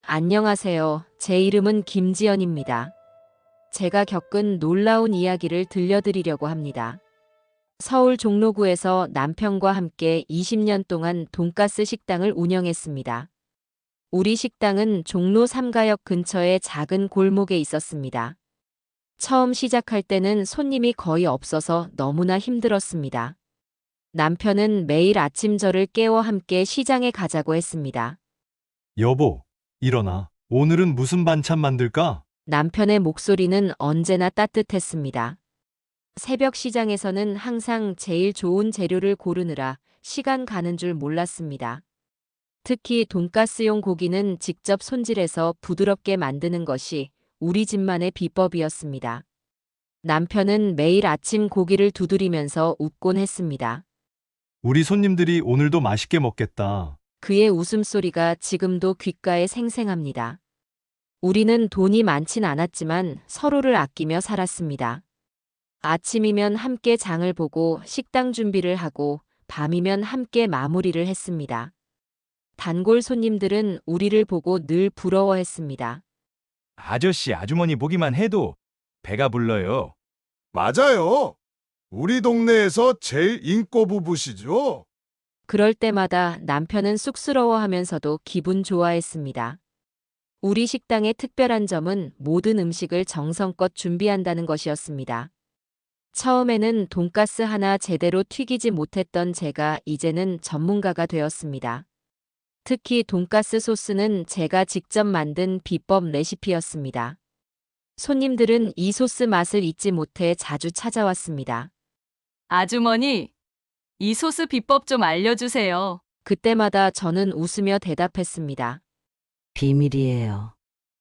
안녕하세요. 제 이름은 김지연입니다. 제가 겪은 놀라운 이야기를 들려드리려고 합니다. 서울 종로구에서 남편과 함께 20년 동안 돈가스 식당을 운영했습니다. 우리 식당은 종로 3가역 근처의 작은 골목에 있었습니다. 처음 시작할 때는 손님이 거의 없어서 너무나 힘들었습니다. 남편은 매일 아침 저를 깨워 함께 시장에 가자고 했습니다. 여보, 일어나. 오늘은 무슨 반찬 만들까? 남편의 목소리는 언제나 따뜻했습니다. 새벽 시장에서는 항상 제일 좋은 재료를 고르느라 시간 가는 줄 몰랐습니다. 특히 돈가스용 고기는 직접 손질해서 부드럽게 만드는 것이 우리 집만의 비법이었습니다. 남편은 매일 아침 고기를 두드리면서 웃곤 했습니다. 우리 손님들이 오늘도 맛있게 먹겠다. 그의 웃음소리가 지금도 귓가에 생생합니다. 우리는 돈이 많진 않았지만 서로를 아끼며 살았습니다. 아침이면 함께 장을 보고 식당 준비를 하고 밤이면 함께 마무리를 했습니다. 단골 손님들은 우리를 보고 늘 부러워했습니다. 아저씨, 아주머니 보기만 해도 배가 불러요. 맞아요. 우리 동네에서 제일 인고 부부시죠? 그럴 때마다 남편은 쑥스러워하면서도 기분 좋아했습니다. 우리 식당의 특별한 점은 모든 음식을 정성껏 준비한다는 것이었습니다. 처음에는 돈가스 하나 제대로 튀기지 못했던 제가 이제는 전문가가 되었습니다. 특히 돈가스 소스는 제가 직접 만든 비법 레시피였습니다. 손님들은 이 소스 맛을 잊지 못해 자주 찾아왔습니다. 아주머니, 이 소스 비법 좀 알려주세요. 그때마다 저는 웃으며 대답했습니다. 비밀이에요.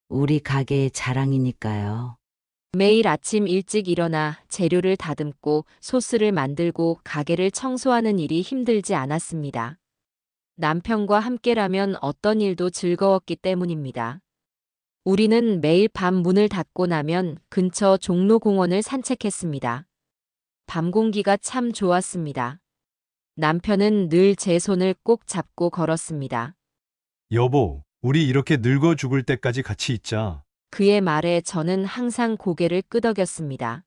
우리 가게의 자랑이니까요. 매일 아침 일찍 일어나 재료를 다듬고 소스를 만들고 가게를 청소하는 일이 힘들지 않았습니다. 남편과 함께라면 어떤 일도 즐거웠기 때문입니다. 우리는 매일 밤 문을 닫고 나면 근처 종로공원을 산책했습니다. 밤 공기가 참 좋았습니다. 남편은 늘 제 손을 꼭 잡고 걸었습니다. 여보, 우리 이렇게 늙어 죽을 때까지 같이 있자. 그의 말에 저는 항상 고개를 끄덕였습니다.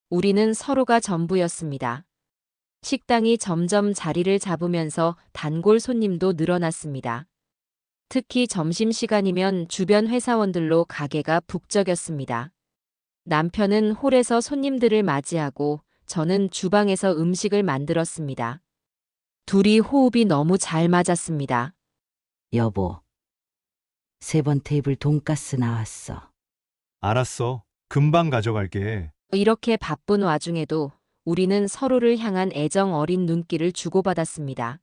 우리는 서로가 전부였습니다. 식당이 점점 자리를 잡으면서 단골 손님도 늘어났습니다. 특히 점심시간이면 주변 회사원들로 가게가 북적였습니다. 남편은 홀에서 손님들을 맞이하고 저는 주방에서 음식을 만들었습니다. 둘이 호흡이 너무 잘 맞았습니다. 여보, 3번 테이블 돈가스 나왔어. 알았어. 금방 가져갈게. 이렇게 바쁜 와중에도 우리는 서로를 향한 애정 어린 눈길을 주고받았습니다.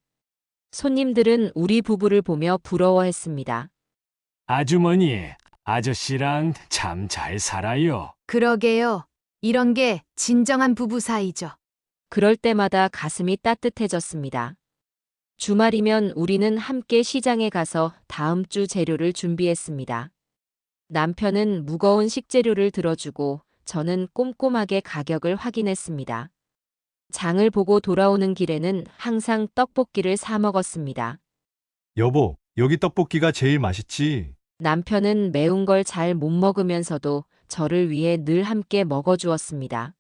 손님들은 우리 부부를 보며 부러워했습니다. 아주머니, 아저씨랑 참 잘 살아요. 그러게요. 이런 게 진정한 부부 사이죠. 그럴 때마다 가슴이 따뜻해졌습니다. 주말이면 우리는 함께 시장에 가서 다음 주 재료를 준비했습니다. 남편은 무거운 식재료를 들어주고 저는 꼼꼼하게 가격을 확인했습니다. 장을 보고 돌아오는 길에는 항상 떡볶이를 사 먹었습니다. 여보, 여기 떡볶이가 제일 맛있지? 남편은 매운 걸 잘 못 먹으면서도 저를 위해 늘 함께 먹어주었습니다.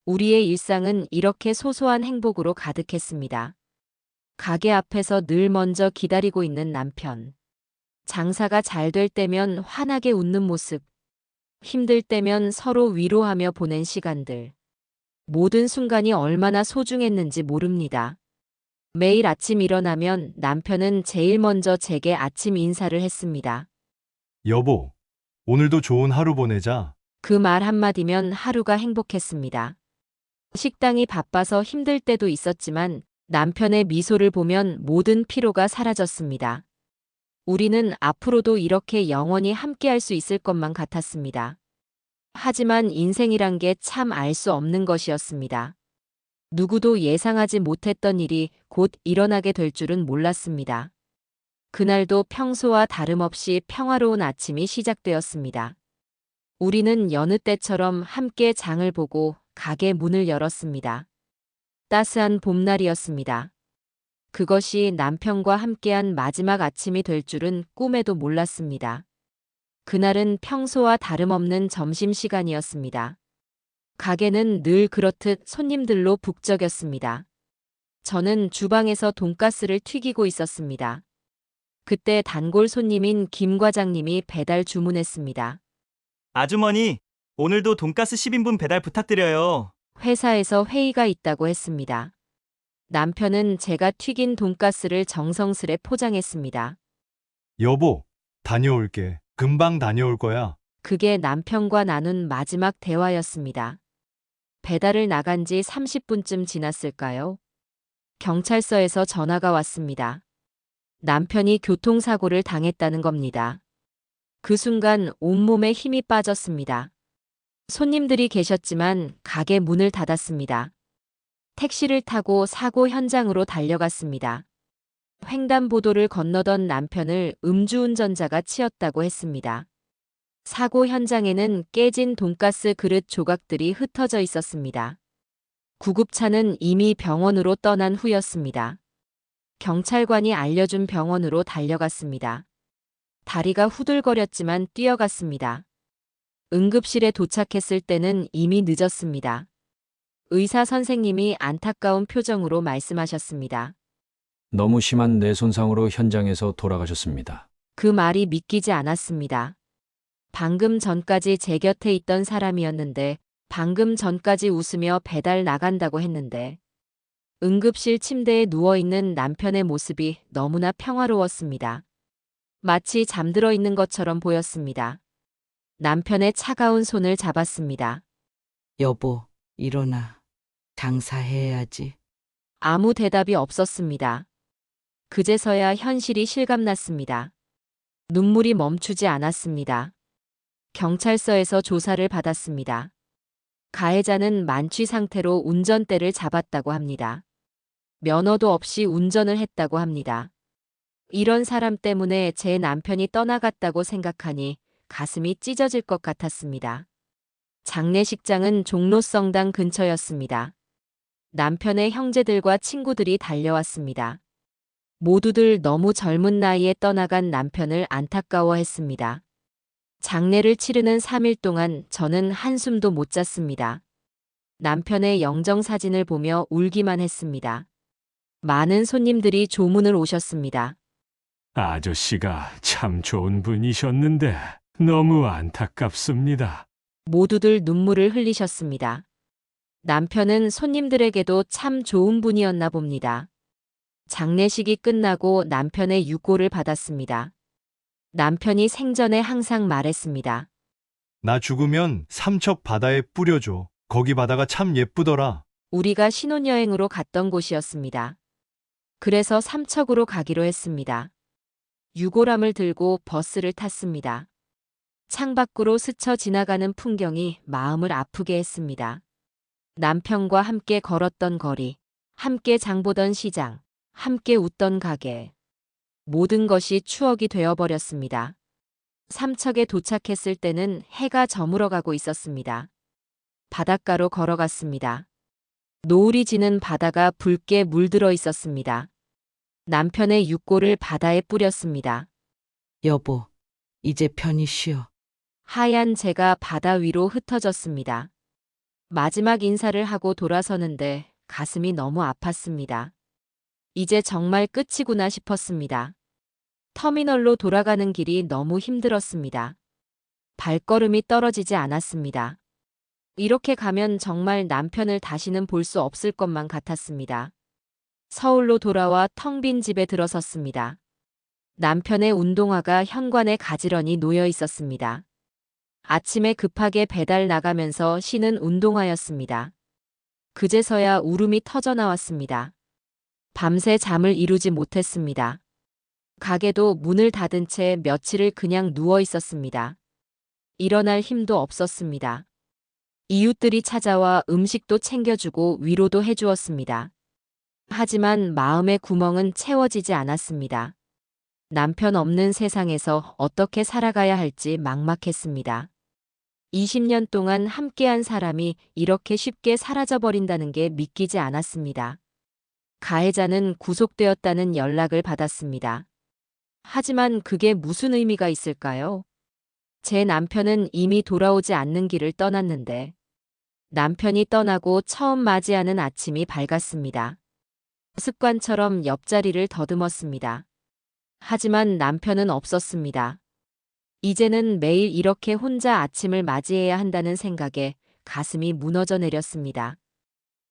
우리의 일상은 이렇게 소소한 행복으로 가득했습니다. 가게 앞에서 늘 먼저 기다리고 있는 남편. 장사가 잘 될 때면 환하게 웃는 모습. 힘들 때면 서로 위로하며 보낸 시간들. 모든 순간이 얼마나 소중했는지 모릅니다. 매일 아침 일어나면 남편은 제일 먼저 제게 아침 인사를 했습니다. 여보, 오늘도 좋은 하루 보내자. 그 말 한마디면 하루가 행복했습니다. 식당이 바빠서 힘들 때도 있었지만 남편의 미소를 보면 모든 피로가 사라졌습니다. 우리는 앞으로도 이렇게 영원히 함께할 수 있을 것만 같았습니다. 하지만 인생이란 게 참 알 수 없는 것이었습니다. 누구도 예상하지 못했던 일이 곧 일어나게 될 줄은 몰랐습니다. 그날도 평소와 다름없이 평화로운 아침이 시작되었습니다. 우리는 여느 때처럼 함께 장을 보고 가게 문을 열었습니다. 따스한 봄날이었습니다. 그것이 남편과 함께한 마지막 아침이 될 줄은 꿈에도 몰랐습니다. 그날은 평소와 다름없는 점심시간이었습니다. 가게는 늘 그렇듯 손님들로 북적였습니다. 저는 주방에서 돈가스를 튀기고 있었습니다. 그때 단골 손님인 김 과장님이 배달 주문했습니다. 아주머니, 오늘도 돈가스 10인분 배달 부탁드려요. 회사에서 회의가 있다고 했습니다. 남편은 제가 튀긴 돈가스를 정성스레 포장했습니다. 여보, 다녀올게. 금방 다녀올 거야. 그게 남편과 나눈 마지막 대화였습니다. 배달을 나간 지 30분쯤 지났을까요? 경찰서에서 전화가 왔습니다. 남편이 교통사고를 당했다는 겁니다. 그 순간 온몸에 힘이 빠졌습니다. 손님들이 계셨지만 가게 문을 닫았습니다. 택시를 타고 사고 현장으로 달려갔습니다. 횡단보도를 건너던 남편을 음주운전자가 치었다고 했습니다. 사고 현장에는 깨진 돈가스 그릇 조각들이 흩어져 있었습니다. 구급차는 이미 병원으로 떠난 후였습니다. 경찰관이 알려준 병원으로 달려갔습니다. 다리가 후들거렸지만 뛰어갔습니다. 응급실에 도착했을 때는 이미 늦었습니다. 의사 선생님이 안타까운 표정으로 말씀하셨습니다. 너무 심한 뇌손상으로 현장에서 돌아가셨습니다. 그 말이 믿기지 않았습니다. 방금 전까지 제 곁에 있던 사람이었는데, 방금 전까지 웃으며 배달 나간다고 했는데, 응급실 침대에 누워있는 남편의 모습이 너무나 평화로웠습니다. 마치 잠들어 있는 것처럼 보였습니다. 남편의 차가운 손을 잡았습니다. 여보, 일어나. 장사해야지. 아무 대답이 없었습니다. 그제서야 현실이 실감났습니다. 눈물이 멈추지 않았습니다. 경찰서에서 조사를 받았습니다. 가해자는 만취 상태로 운전대를 잡았다고 합니다. 면허도 없이 운전을 했다고 합니다. 이런 사람 때문에 제 남편이 떠나갔다고 생각하니 가슴이 찢어질 것 같았습니다. 장례식장은 종로성당 근처였습니다. 남편의 형제들과 친구들이 달려왔습니다. 모두들 너무 젊은 나이에 떠나간 남편을 안타까워했습니다. 장례를 치르는 3일 동안 저는 한숨도 못 잤습니다. 남편의 영정사진을 보며 울기만 했습니다. 많은 손님들이 조문을 오셨습니다. 아저씨가 참 좋은 분이셨는데 너무 안타깝습니다. 모두들 눈물을 흘리셨습니다. 남편은 손님들에게도 참 좋은 분이었나 봅니다. 장례식이 끝나고 남편의 유고를 받았습니다. 남편이 생전에 항상 말했습니다. 나 죽으면 삼척 바다에 뿌려줘. 거기 바다가 참 예쁘더라. 우리가 신혼여행으로 갔던 곳이었습니다. 그래서 삼척으로 가기로 했습니다. 유골함을 들고 버스를 탔습니다. 창밖으로 스쳐 지나가는 풍경이 마음을 아프게 했습니다. 남편과 함께 걸었던 거리, 함께 장보던 시장, 함께 웃던 가게. 모든 것이 추억이 되어버렸습니다. 삼척에 도착했을 때는 해가 저물어가고 있었습니다. 바닷가로 걸어갔습니다. 노을이 지는 바다가 붉게 물들어 있었습니다. 남편의 육고를 바다에 뿌렸습니다. 여보, 이제 편히 쉬어. 하얀 재가 바다 위로 흩어졌습니다. 마지막 인사를 하고 돌아서는데 가슴이 너무 아팠습니다. 이제 정말 끝이구나 싶었습니다. 터미널로 돌아가는 길이 너무 힘들었습니다. 발걸음이 떨어지지 않았습니다. 이렇게 가면 정말 남편을 다시는 볼 수 없을 것만 같았습니다. 서울로 돌아와 텅 빈 집에 들어섰습니다. 남편의 운동화가 현관에 가지런히 놓여 있었습니다. 아침에 급하게 배달 나가면서 신은 운동화였습니다. 그제서야 울음이 터져 나왔습니다. 밤새 잠을 이루지 못했습니다. 가게도 문을 닫은 채 며칠을 그냥 누워 있었습니다. 일어날 힘도 없었습니다. 이웃들이 찾아와 음식도 챙겨주고 위로도 해주었습니다. 하지만 마음의 구멍은 채워지지 않았습니다. 남편 없는 세상에서 어떻게 살아가야 할지 막막했습니다. 20년 동안 함께한 사람이 이렇게 쉽게 사라져버린다는 게 믿기지 않았습니다. 가해자는 구속되었다는 연락을 받았습니다. 하지만 그게 무슨 의미가 있을까요? 제 남편은 이미 돌아오지 않는 길을 떠났는데 남편이 떠나고 처음 맞이하는 아침이 밝았습니다. 습관처럼 옆자리를 더듬었습니다. 하지만 남편은 없었습니다. 이제는 매일 이렇게 혼자 아침을 맞이해야 한다는 생각에 가슴이 무너져 내렸습니다.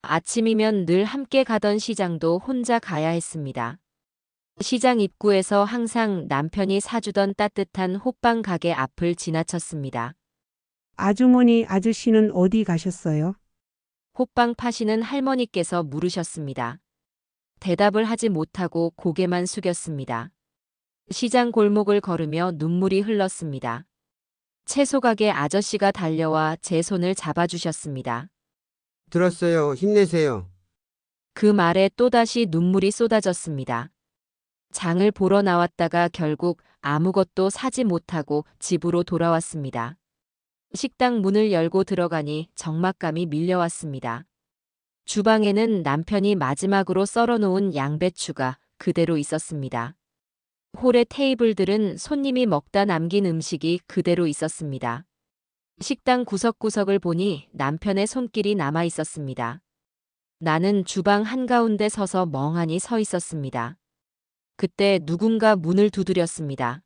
아침이면 늘 함께 가던 시장도 혼자 가야 했습니다. 시장 입구에서 항상 남편이 사주던 따뜻한 호빵 가게 앞을 지나쳤습니다. 아주머니, 아저씨는 어디 가셨어요? 호빵 파시는 할머니께서 물으셨습니다. 대답을 하지 못하고 고개만 숙였습니다. 시장 골목을 걸으며 눈물이 흘렀습니다. 채소 가게 아저씨가 달려와 제 손을 잡아주셨습니다. 들었어요. 힘내세요. 그 말에 또다시 눈물이 쏟아졌습니다. 장을 보러 나왔다가 결국 아무것도 사지 못하고 집으로 돌아왔습니다. 식당 문을 열고 들어가니 적막감이 밀려왔습니다. 주방에는 남편이 마지막으로 썰어놓은 양배추가 그대로 있었습니다. 홀의 테이블들은 손님이 먹다 남긴 음식이 그대로 있었습니다. 식당 구석구석을 보니 남편의 손길이 남아 있었습니다. 나는 주방 한가운데 서서 멍하니 서 있었습니다. 그때 누군가 문을 두드렸습니다.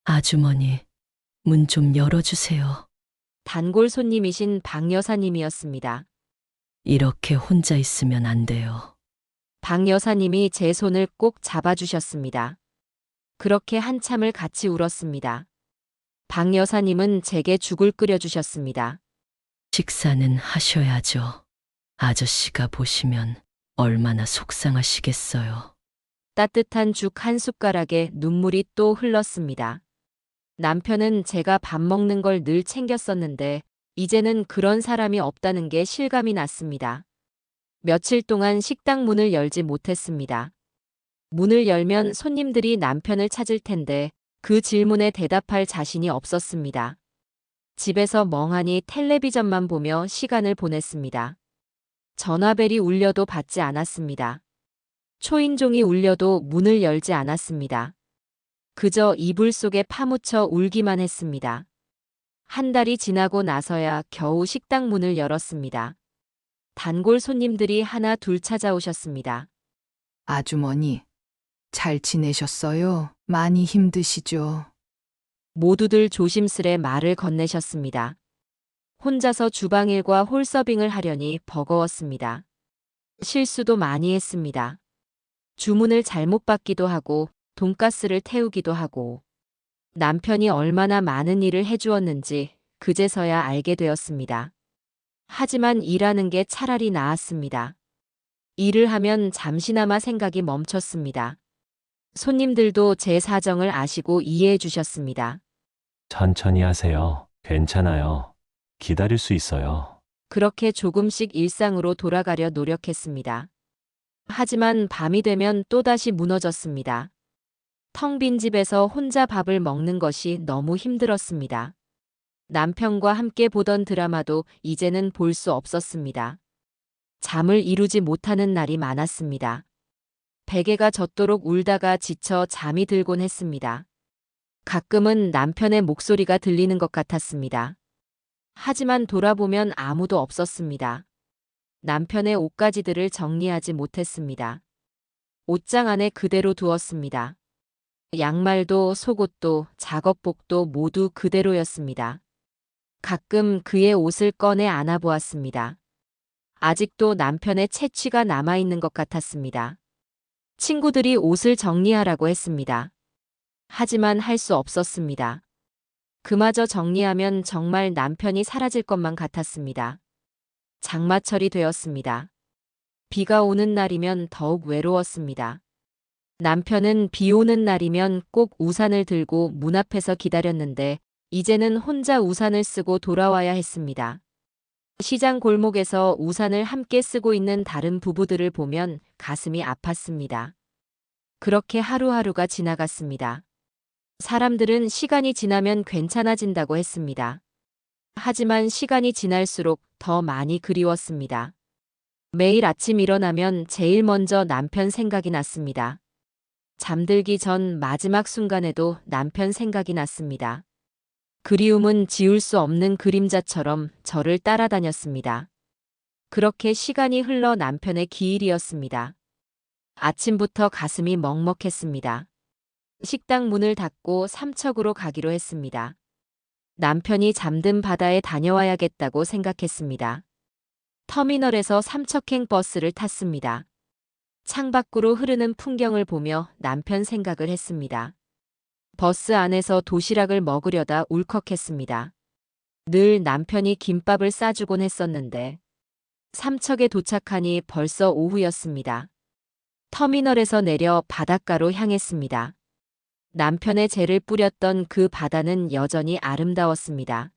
아주머니, 문 좀 열어주세요. 단골 손님이신 박 여사님이었습니다. 이렇게 혼자 있으면 안 돼요. 박 여사님이 제 손을 꼭 잡아주셨습니다. 그렇게 한참을 같이 울었습니다. 박 여사님은 제게 죽을 끓여주셨습니다. 식사는 하셔야죠. 아저씨가 보시면 얼마나 속상하시겠어요. 따뜻한 죽 한 숟가락에 눈물이 또 흘렀습니다. 남편은 제가 밥 먹는 걸 늘 챙겼었는데 이제는 그런 사람이 없다는 게 실감이 났습니다. 며칠 동안 식당 문을 열지 못했습니다. 문을 열면 손님들이 남편을 찾을 텐데 그 질문에 대답할 자신이 없었습니다. 집에서 멍하니 텔레비전만 보며 시간을 보냈습니다. 전화벨이 울려도 받지 않았습니다. 초인종이 울려도 문을 열지 않았습니다. 그저 이불 속에 파묻혀 울기만 했습니다. 한 달이 지나고 나서야 겨우 식당 문을 열었습니다. 단골 손님들이 하나 둘 찾아오셨습니다. 아주머니, 잘 지내셨어요? 많이 힘드시죠? 모두들 조심스레 말을 건네셨습니다. 혼자서 주방 일과 홀서빙을 하려니 버거웠습니다. 실수도 많이 했습니다. 주문을 잘못 받기도 하고 돈가스를 태우기도 하고 남편이 얼마나 많은 일을 해주었는지 그제서야 알게 되었습니다. 하지만 일하는 게 차라리 나았습니다. 일을 하면 잠시나마 생각이 멈췄습니다. 손님들도 제 사정을 아시고 이해해 주셨습니다. 천천히 하세요. 괜찮아요. 기다릴 수 있어요. 그렇게 조금씩 일상으로 돌아가려 노력했습니다. 하지만 밤이 되면 또다시 무너졌습니다. 텅 빈 집에서 혼자 밥을 먹는 것이 너무 힘들었습니다. 남편과 함께 보던 드라마도 이제는 볼 수 없었습니다. 잠을 이루지 못하는 날이 많았습니다. 베개가 젖도록 울다가 지쳐 잠이 들곤 했습니다. 가끔은 남편의 목소리가 들리는 것 같았습니다. 하지만 돌아보면 아무도 없었습니다. 남편의 옷가지들을 정리하지 못했습니다. 옷장 안에 그대로 두었습니다. 양말도 속옷도 작업복도 모두 그대로였습니다. 가끔 그의 옷을 꺼내 안아보았습니다. 아직도 남편의 채취가 남아있는 것 같았습니다. 친구들이 옷을 정리하라고 했습니다. 하지만 할 수 없었습니다. 그마저 정리하면 정말 남편이 사라질 것만 같았습니다. 장마철이 되었습니다. 비가 오는 날이면 더욱 외로웠습니다. 남편은 비 오는 날이면 꼭 우산을 들고 문 앞에서 기다렸는데 이제는 혼자 우산을 쓰고 돌아와야 했습니다. 시장 골목에서 우산을 함께 쓰고 있는 다른 부부들을 보면 가슴이 아팠습니다. 그렇게 하루하루가 지나갔습니다. 사람들은 시간이 지나면 괜찮아진다고 했습니다. 하지만 시간이 지날수록 더 많이 그리웠습니다. 매일 아침 일어나면 제일 먼저 남편 생각이 났습니다. 잠들기 전 마지막 순간에도 남편 생각이 났습니다. 그리움은 지울 수 없는 그림자처럼 저를 따라다녔습니다. 그렇게 시간이 흘러 남편의 기일이었습니다. 아침부터 가슴이 먹먹했습니다. 식당 문을 닫고 삼척으로 가기로 했습니다. 남편이 잠든 바다에 다녀와야겠다고 생각했습니다. 터미널에서 삼척행 버스를 탔습니다. 창밖으로 흐르는 풍경을 보며 남편 생각을 했습니다. 버스 안에서 도시락을 먹으려다 울컥했습니다. 늘 남편이 김밥을 싸주곤 했었는데 삼척에 도착하니 벌써 오후였습니다. 터미널에서 내려 바닷가로 향했습니다. 남편의 재를 뿌렸던 그 바다는 여전히 아름다웠습니다.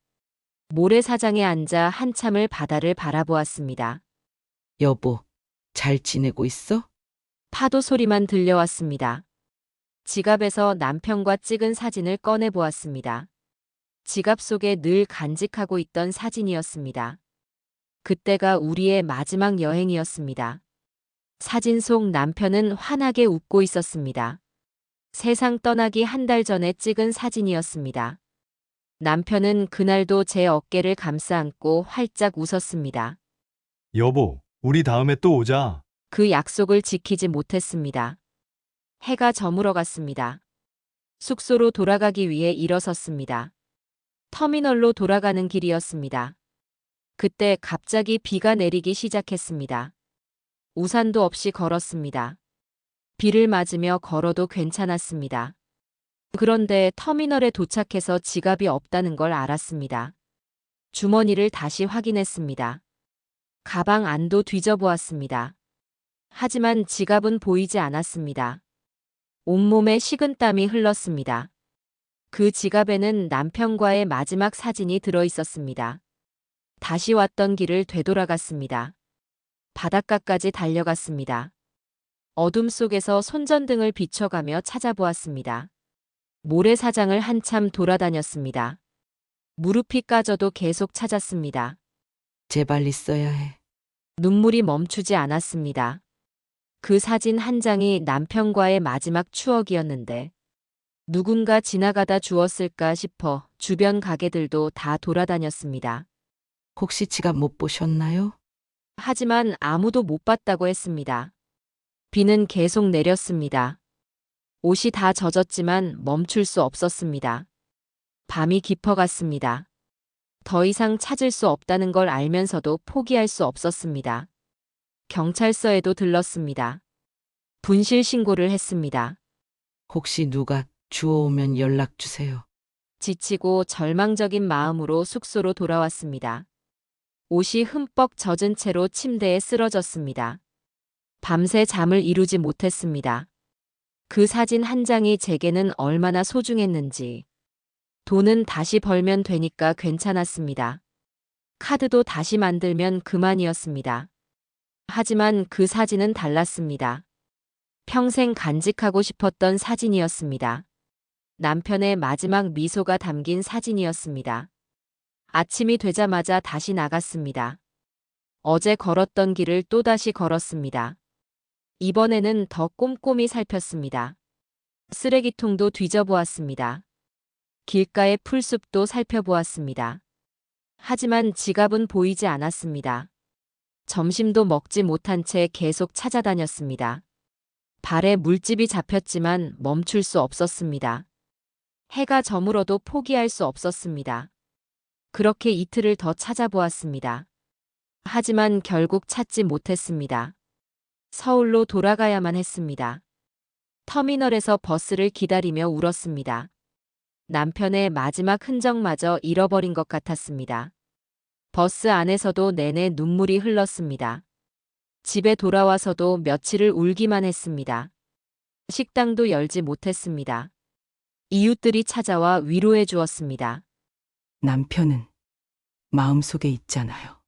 모래사장에 앉아 한참을 바다를 바라보았습니다. 여보, 잘 지내고 있어? 파도 소리만 들려왔습니다. 지갑에서 남편과 찍은 사진을 꺼내 보았습니다. 지갑 속에 늘 간직하고 있던 사진이었습니다. 그때가 우리의 마지막 여행이었습니다. 사진 속 남편은 환하게 웃고 있었습니다. 세상 떠나기 한 달 전에 찍은 사진이었습니다. 남편은 그날도 제 어깨를 감싸 안고 활짝 웃었습니다. 여보, 우리 다음에 또 오자. 그 약속을 지키지 못했습니다. 해가 저물어 갔습니다. 숙소로 돌아가기 위해 일어섰습니다. 터미널로 돌아가는 길이었습니다. 그때 갑자기 비가 내리기 시작했습니다. 우산도 없이 걸었습니다. 비를 맞으며 걸어도 괜찮았습니다. 그런데 터미널에 도착해서 지갑이 없다는 걸 알았습니다. 주머니를 다시 확인했습니다. 가방 안도 뒤져보았습니다. 하지만 지갑은 보이지 않았습니다. 온몸에 식은땀이 흘렀습니다. 그 지갑에는 남편과의 마지막 사진이 들어 있었습니다. 다시 왔던 길을 되돌아갔습니다. 바닷가까지 달려갔습니다. 어둠 속에서 손전등을 비춰가며 찾아보았습니다. 모래사장을 한참 돌아다녔습니다. 무릎이 까져도 계속 찾았습니다. 제발 있어야 해. 눈물이 멈추지 않았습니다. 그 사진 한 장이 남편과의 마지막 추억이었는데 누군가 지나가다 주었을까 싶어 주변 가게들도 다 돌아다녔습니다. 혹시 지갑 못 보셨나요? 하지만 아무도 못 봤다고 했습니다. 비는 계속 내렸습니다. 옷이 다 젖었지만 멈출 수 없었습니다. 밤이 깊어갔습니다. 더 이상 찾을 수 없다는 걸 알면서도 포기할 수 없었습니다. 경찰서에도 들렀습니다. 분실 신고를 했습니다. 혹시 누가 주워오면 연락 주세요. 지치고 절망적인 마음으로 숙소로 돌아왔습니다. 옷이 흠뻑 젖은 채로 침대에 쓰러졌습니다. 밤새 잠을 이루지 못했습니다. 그 사진 한 장이 제게는 얼마나 소중했는지. 돈은 다시 벌면 되니까 괜찮았습니다. 카드도 다시 만들면 그만이었습니다. 하지만 그 사진은 달랐습니다. 평생 간직하고 싶었던 사진이었습니다. 남편의 마지막 미소가 담긴 사진이었습니다. 아침이 되자마자 다시 나갔습니다. 어제 걸었던 길을 또다시 걸었습니다. 이번에는 더 꼼꼼히 살폈습니다. 쓰레기통도 뒤져보았습니다. 길가의 풀숲도 살펴보았습니다. 하지만 지갑은 보이지 않았습니다. 점심도 먹지 못한 채 계속 찾아다녔습니다. 발에 물집이 잡혔지만 멈출 수 없었습니다. 해가 저물어도 포기할 수 없었습니다. 그렇게 이틀을 더 찾아보았습니다. 하지만 결국 찾지 못했습니다. 서울로 돌아가야만 했습니다. 터미널에서 버스를 기다리며 울었습니다. 남편의 마지막 흔적마저 잃어버린 것 같았습니다. 버스 안에서도 내내 눈물이 흘렀습니다. 집에 돌아와서도 며칠을 울기만 했습니다. 식당도 열지 못했습니다. 이웃들이 찾아와 위로해 주었습니다. 남편은 마음속에 있잖아요.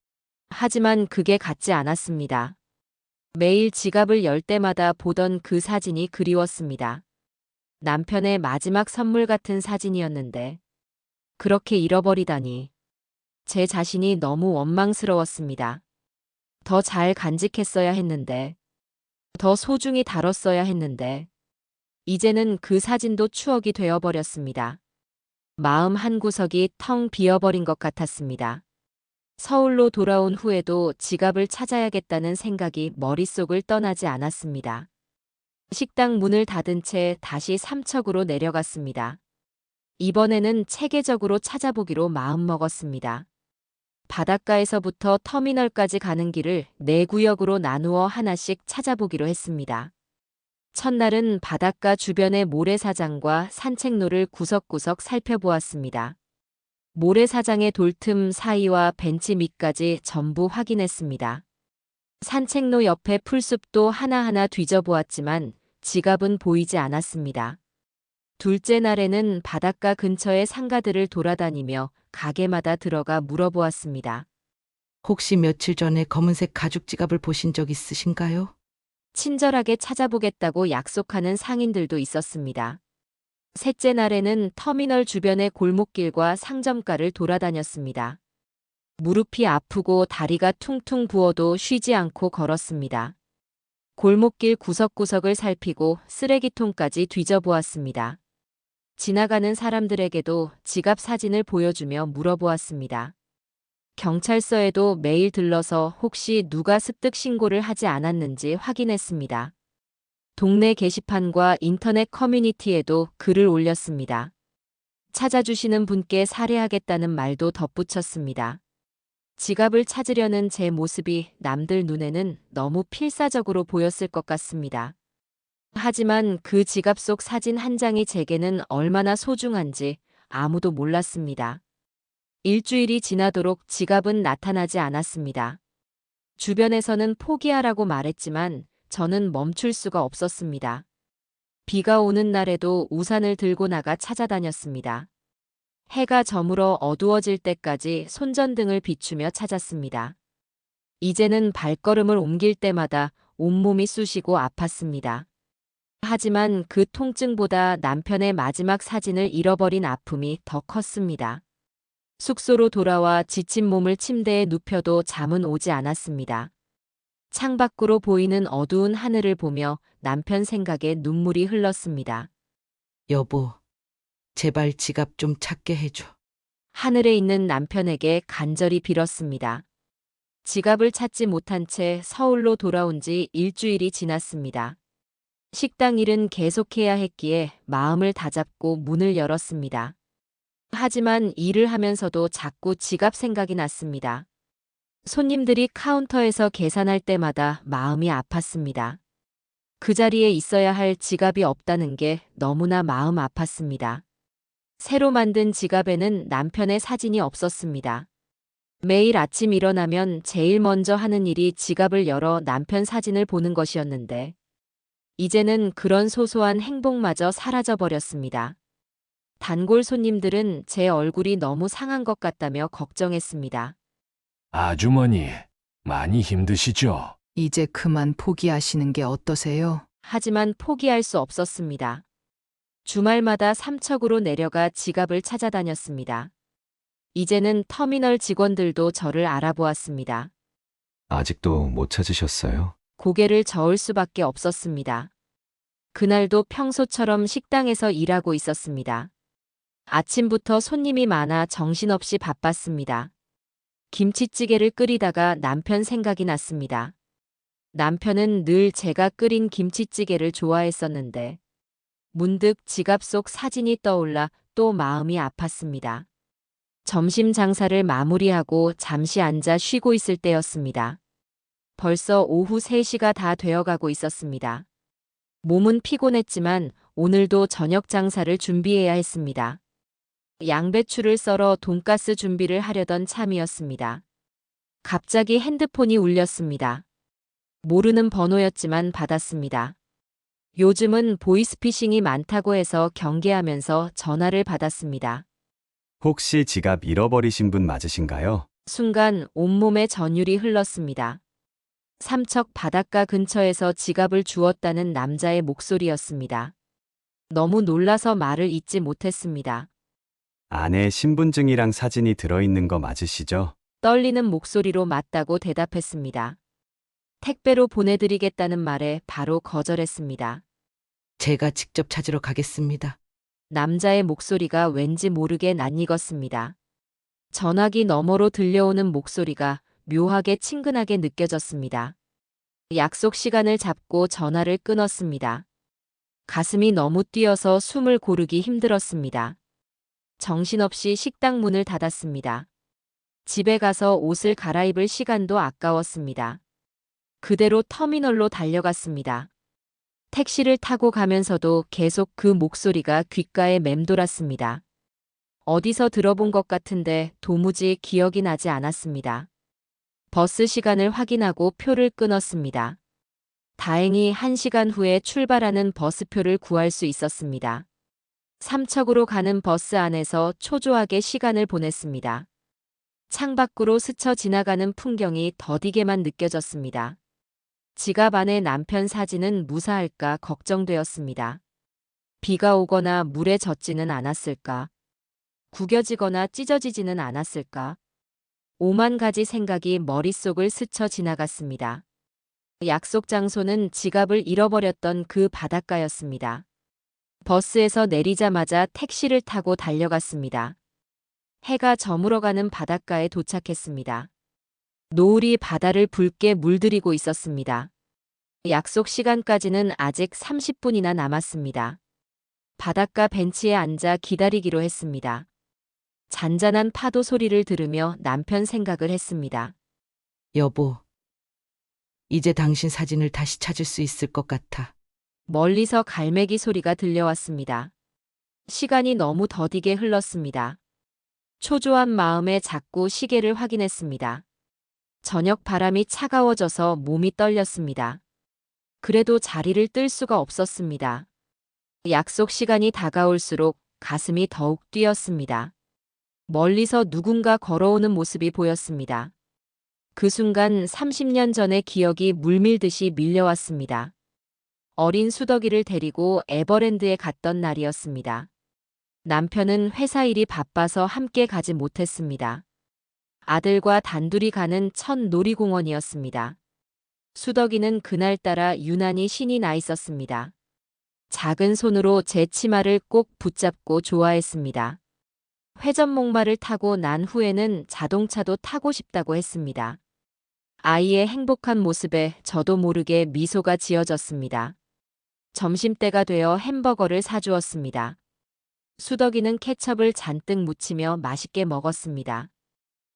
하지만 그게 같지 않았습니다. 매일 지갑을 열 때마다 보던 그 사진이 그리웠습니다. 남편의 마지막 선물 같은 사진이었는데 그렇게 잃어버리다니. 제 자신이 너무 원망스러웠습니다. 더 잘 간직했어야 했는데. 더 소중히 다뤘어야 했는데. 이제는 그 사진도 추억이 되어버렸습니다. 마음 한구석이 텅 비어버린 것 같았습니다. 서울로 돌아온 후에도 지갑을 찾아야겠다는 생각이 머릿속을 떠나지 않았습니다. 식당 문을 닫은 채 다시 삼척으로 내려갔습니다. 이번에는 체계적으로 찾아보기로 마음먹었습니다. 바닷가에서부터 터미널까지 가는 길을 4구역으로 나누어 하나씩 찾아보기로 했습니다. 첫날은 바닷가 주변의 모래사장과 산책로를 구석구석 살펴보았습니다. 모래사장의 돌틈 사이와 벤치 밑까지 전부 확인했습니다. 산책로 옆에 풀숲도 하나하나 뒤져보았지만 지갑은 보이지 않았습니다. 둘째 날에는 바닷가 근처의 상가들을 돌아다니며 가게마다 들어가 물어보았습니다. 혹시 며칠 전에 검은색 가죽 지갑을 보신 적 있으신가요? 친절하게 찾아보겠다고 약속하는 상인들도 있었습니다. 셋째 날에는 터미널 주변의 골목길과 상점가를 돌아다녔습니다. 무릎이 아프고 다리가 퉁퉁 부어도 쉬지 않고 걸었습니다. 골목길 구석구석을 살피고 쓰레기통까지 뒤져보았습니다. 지나가는 사람들에게도 지갑 사진을 보여주며 물어보았습니다. 경찰서에도 매일 들러서 혹시 누가 습득 신고를 하지 않았는지 확인했습니다. 동네 게시판과 인터넷 커뮤니티에도 글을 올렸습니다. 찾아주시는 분께 살해하겠다는 말도 덧붙였습니다. 지갑을 찾으려는 제 모습이 남들 눈에는 너무 필사적으로 보였을 것 같습니다. 하지만 그 지갑 속 사진 한 장이 제게는 얼마나 소중한지 아무도 몰랐습니다. 일주일이 지나도록 지갑은 나타나지 않았습니다. 주변에서는 포기하라고 말했지만 저는 멈출 수가 없었습니다. 비가 오는 날에도 우산을 들고 나가 찾아다녔습니다. 해가 저물어 어두워질 때까지 손전등을 비추며 찾았습니다. 이제는 발걸음을 옮길 때마다 온몸이 쑤시고 아팠습니다. 하지만 그 통증보다 남편의 마지막 사진을 잃어버린 아픔이 더 컸습니다. 숙소로 돌아와 지친 몸을 침대에 눕혀도 잠은 오지 않았습니다. 창밖으로 보이는 어두운 하늘을 보며 남편 생각에 눈물이 흘렀습니다. 여보, 제발 지갑 좀 찾게 해줘. 하늘에 있는 남편에게 간절히 빌었습니다. 지갑을 찾지 못한 채 서울로 돌아온 지 일주일이 지났습니다. 식당 일은 계속해야 했기에 마음을 다잡고 문을 열었습니다. 하지만 일을 하면서도 자꾸 지갑 생각이 났습니다. 손님들이 카운터에서 계산할 때마다 마음이 아팠습니다. 그 자리에 있어야 할 지갑이 없다는 게 너무나 마음 아팠습니다. 새로 만든 지갑에는 남편의 사진이 없었습니다. 매일 아침 일어나면 제일 먼저 하는 일이 지갑을 열어 남편 사진을 보는 것이었는데 이제는 그런 소소한 행복마저 사라져버렸습니다. 단골 손님들은 제 얼굴이 너무 상한 것 같다며 걱정했습니다. 아주머니, 많이 힘드시죠? 이제 그만 포기하시는 게 어떠세요? 하지만 포기할 수 없었습니다. 주말마다 삼척으로 내려가 지갑을 찾아다녔습니다. 이제는 터미널 직원들도 저를 알아보았습니다. 아직도 못 찾으셨어요? 고개를 저을 수밖에 없었습니다. 그날도 평소처럼 식당에서 일하고 있었습니다. 아침부터 손님이 많아 정신없이 바빴습니다. 김치찌개를 끓이다가 남편 생각이 났습니다. 남편은 늘 제가 끓인 김치찌개를 좋아했었는데 문득 지갑 속 사진이 떠올라 또 마음이 아팠습니다. 점심 장사를 마무리하고 잠시 앉아 쉬고 있을 때였습니다. 벌써 오후 3시가 다 되어가고 있었습니다. 몸은 피곤했지만 오늘도 저녁 장사를 준비해야 했습니다. 양배추를 썰어 돈가스 준비를 하려던 참이었습니다. 갑자기 핸드폰이 울렸습니다. 모르는 번호였지만 받았습니다. 요즘은 보이스피싱이 많다고 해서 경계하면서 전화를 받았습니다. 혹시 지갑 잃어버리신 분 맞으신가요? 순간 온몸에 전율이 흘렀습니다. 삼척 바닷가 근처에서 지갑을 주웠다는 남자의 목소리였습니다. 너무 놀라서 말을 잇지 못했습니다. 안에 신분증이랑 사진이 들어있는 거 맞으시죠? 떨리는 목소리로 맞다고 대답했습니다. 택배로 보내드리겠다는 말에 바로 거절했습니다. 제가 직접 찾으러 가겠습니다. 남자의 목소리가 왠지 모르게 낯익었습니다. 전화기 너머로 들려오는 목소리가 묘하게 친근하게 느껴졌습니다. 약속 시간을 잡고 전화를 끊었습니다. 가슴이 너무 뛰어서 숨을 고르기 힘들었습니다. 정신없이 식당 문을 닫았습니다. 집에 가서 옷을 갈아입을 시간도 아까웠습니다. 그대로 터미널로 달려갔습니다. 택시를 타고 가면서도 계속 그 목소리가 귓가에 맴돌았습니다. 어디서 들어본 것 같은데 도무지 기억이 나지 않았습니다. 버스 시간을 확인하고 표를 끊었습니다. 다행히 1시간 후에 출발하는 버스표를 구할 수 있었습니다. 삼척으로 가는 버스 안에서 초조하게 시간을 보냈습니다. 창밖으로 스쳐 지나가는 풍경이 더디게만 느껴졌습니다. 지갑 안에 남편 사진은 무사할까 걱정되었습니다. 비가 오거나 물에 젖지는 않았을까? 구겨지거나 찢어지지는 않았을까? 오만 가지 생각이 머릿속을 스쳐 지나갔습니다. 약속 장소는 지갑을 잃어버렸던 그 바닷가였습니다. 버스에서 내리자마자 택시를 타고 달려갔습니다. 해가 저물어가는 바닷가에 도착했습니다. 노을이 바다를 붉게 물들이고 있었습니다. 약속 시간까지는 아직 30분이나 남았습니다. 바닷가 벤치에 앉아 기다리기로 했습니다. 잔잔한 파도 소리를 들으며 남편 생각을 했습니다. 여보, 이제 당신 사진을 다시 찾을 수 있을 것 같아. 멀리서 갈매기 소리가 들려왔습니다. 시간이 너무 더디게 흘렀습니다. 초조한 마음에 자꾸 시계를 확인했습니다. 저녁 바람이 차가워져서 몸이 떨렸습니다. 그래도 자리를 뜰 수가 없었습니다. 약속 시간이 다가올수록 가슴이 더욱 뛰었습니다. 멀리서 누군가 걸어오는 모습이 보였습니다. 그 순간 30년 전의 기억이 물밀듯이 밀려왔습니다. 어린 수덕이를 데리고 에버랜드에 갔던 날이었습니다. 남편은 회사 일이 바빠서 함께 가지 못했습니다. 아들과 단둘이 가는 첫 놀이공원이었습니다. 수덕이는 그날따라 유난히 신이 나 있었습니다. 작은 손으로 제 치마를 꼭 붙잡고 좋아했습니다. 회전목마를 타고 난 후에는 자동차도 타고 싶다고 했습니다. 아이의 행복한 모습에 저도 모르게 미소가 지어졌습니다. 점심때가 되어 햄버거를 사주었습니다. 수덕이는 케첩을 잔뜩 묻히며 맛있게 먹었습니다.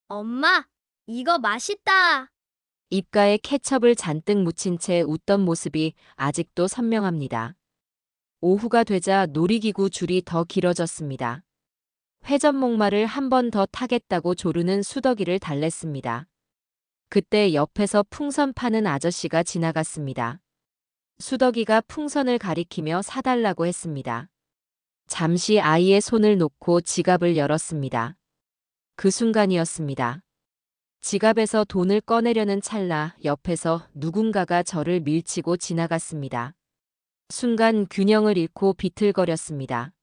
엄마, 이거 맛있다. 입가에 케첩을 잔뜩 묻힌 채 웃던 모습이 아직도 선명합니다. 오후가 되자 놀이기구 줄이 더 길어졌습니다. 회전목마를 한 번 더 타겠다고 조르는 수덕이를 달랬습니다. 그때 옆에서 풍선 파는 아저씨가 지나갔습니다. 수덕이가 풍선을 가리키며 사달라고 했습니다. 잠시 아이의 손을 놓고 지갑을 열었습니다. 그 순간이었습니다. 지갑에서 돈을 꺼내려는 찰나 옆에서 누군가가 저를 밀치고 지나갔습니다. 순간 균형을 잃고 비틀거렸습니다.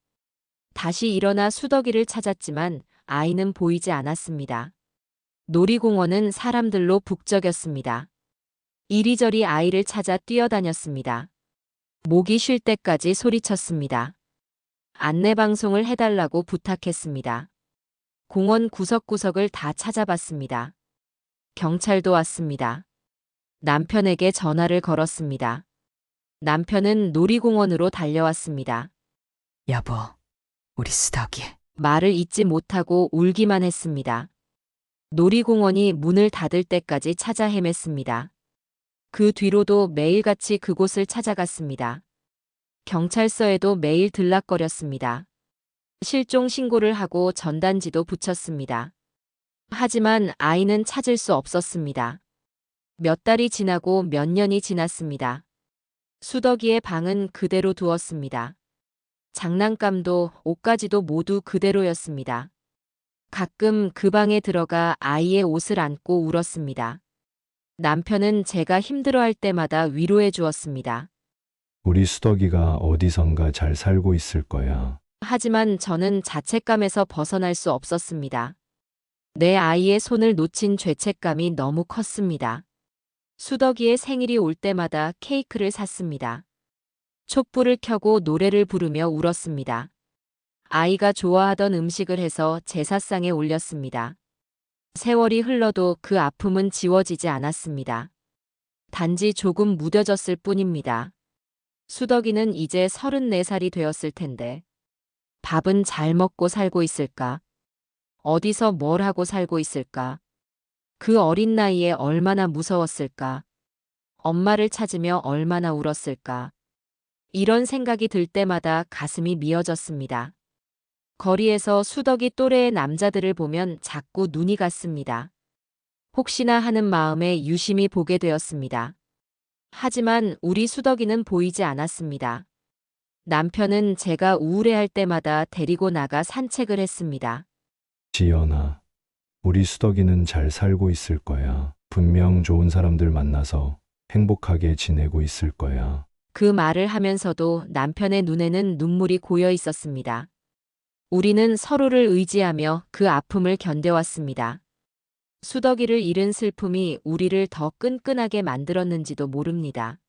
다시 일어나 수덕이를 찾았지만 아이는 보이지 않았습니다. 놀이공원은 사람들로 북적였습니다. 이리저리 아이를 찾아 뛰어다녔습니다. 목이 쉴 때까지 소리쳤습니다. 안내방송을 해달라고 부탁했습니다. 공원 구석구석을 다 찾아봤습니다. 경찰도 왔습니다. 남편에게 전화를 걸었습니다. 남편은 놀이공원으로 달려왔습니다. 여보, 우리 수덕이. 말을 잇지 못하고 울기만 했습니다. 놀이공원이 문을 닫을 때까지 찾아 헤맸습니다. 그 뒤로도 매일같이 그곳을 찾아갔습니다. 경찰서에도 매일 들락거렸습니다. 실종 신고를 하고 전단지도 붙였습니다. 하지만 아이는 찾을 수 없었습니다. 몇 달이 지나고 몇 년이 지났습니다. 수덕이의 방은 그대로 두었습니다. 장난감도 옷가지도 모두 그대로였습니다. 가끔 그 방에 들어가 아이의 옷을 안고 울었습니다. 남편은 제가 힘들어할 때마다 위로해 주었습니다. 우리 수덕이가 어디선가 잘 살고 있을 거야. 하지만 저는 자책감에서 벗어날 수 없었습니다. 내 아이의 손을 놓친 죄책감이 너무 컸습니다. 수덕이의 생일이 올 때마다 케이크를 샀습니다. 촛불을 켜고 노래를 부르며 울었습니다. 아이가 좋아하던 음식을 해서 제사상에 올렸습니다. 세월이 흘러도 그 아픔은 지워지지 않았습니다. 단지 조금 무뎌졌을 뿐입니다. 수덕이는 이제 34살이 되었을 텐데 밥은 잘 먹고 살고 있을까? 어디서 뭘 하고 살고 있을까? 그 어린 나이에 얼마나 무서웠을까? 엄마를 찾으며 얼마나 울었을까? 이런 생각이 들 때마다 가슴이 미어졌습니다. 거리에서 수덕이 또래의 남자들을 보면 자꾸 눈이 갔습니다. 혹시나 하는 마음에 유심히 보게 되었습니다. 하지만 우리 수덕이는 보이지 않았습니다. 남편은 제가 우울해할 때마다 데리고 나가 산책을 했습니다. 지연아, 우리 수덕이는 잘 살고 있을 거야. 분명 좋은 사람들 만나서 행복하게 지내고 있을 거야. 그 말을 하면서도 남편의 눈에는 눈물이 고여 있었습니다. 우리는 서로를 의지하며 그 아픔을 견뎌왔습니다. 수덕이를 잃은 슬픔이 우리를 더 끈끈하게 만들었는지도 모릅니다.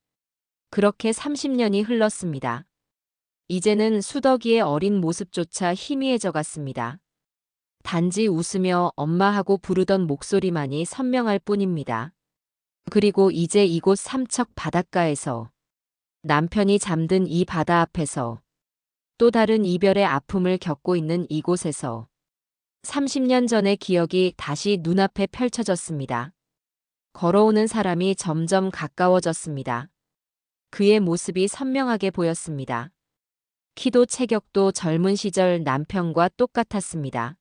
그렇게 30년이 흘렀습니다. 이제는 수덕이의 어린 모습조차 희미해져 갔습니다. 단지 웃으며 엄마하고 부르던 목소리만이 선명할 뿐입니다. 그리고 이제 이곳 삼척 바닷가에서 남편이 잠든 이 바다 앞에서 또 다른 이별의 아픔을 겪고 있는 이곳에서 30년 전의 기억이 다시 눈앞에 펼쳐졌습니다. 걸어오는 사람이 점점 가까워졌습니다. 그의 모습이 선명하게 보였습니다. 키도 체격도 젊은 시절 남편과 똑같았습니다.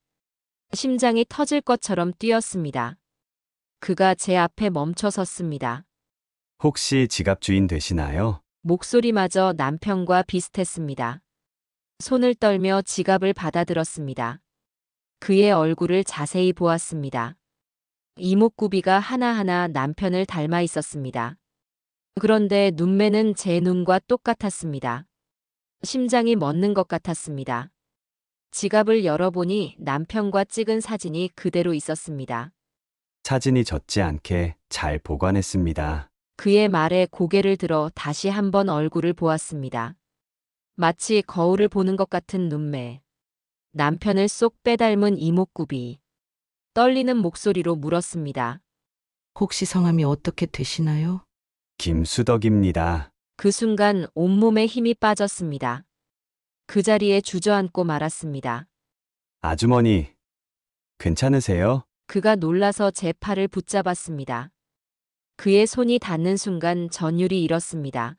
심장이 터질 것처럼 뛰었습니다. 그가 제 앞에 멈춰 섰습니다. 혹시 지갑 주인 되시나요? 목소리마저 남편과 비슷했습니다. 손을 떨며 지갑을 받아들었습니다. 그의 얼굴을 자세히 보았습니다. 이목구비가 하나하나 남편을 닮아 있었습니다. 그런데 눈매는 제 눈과 똑같았습니다. 심장이 멎는 것 같았습니다. 지갑을 열어보니 남편과 찍은 사진이 그대로 있었습니다. 사진이 젖지 않게 잘 보관했습니다. 그의 말에 고개를 들어 다시 한번 얼굴을 보았습니다. 마치 거울을 보는 것 같은 눈매. 남편을 쏙 빼닮은 이목구비. 떨리는 목소리로 물었습니다. 혹시 성함이 어떻게 되시나요? 김수덕입니다. 그 순간 온몸에 힘이 빠졌습니다. 그 자리에 주저앉고 말았습니다. 아주머니, 괜찮으세요? 그가 놀라서 제 팔을 붙잡았습니다. 그의 손이 닿는 순간 전율이 일었습니다.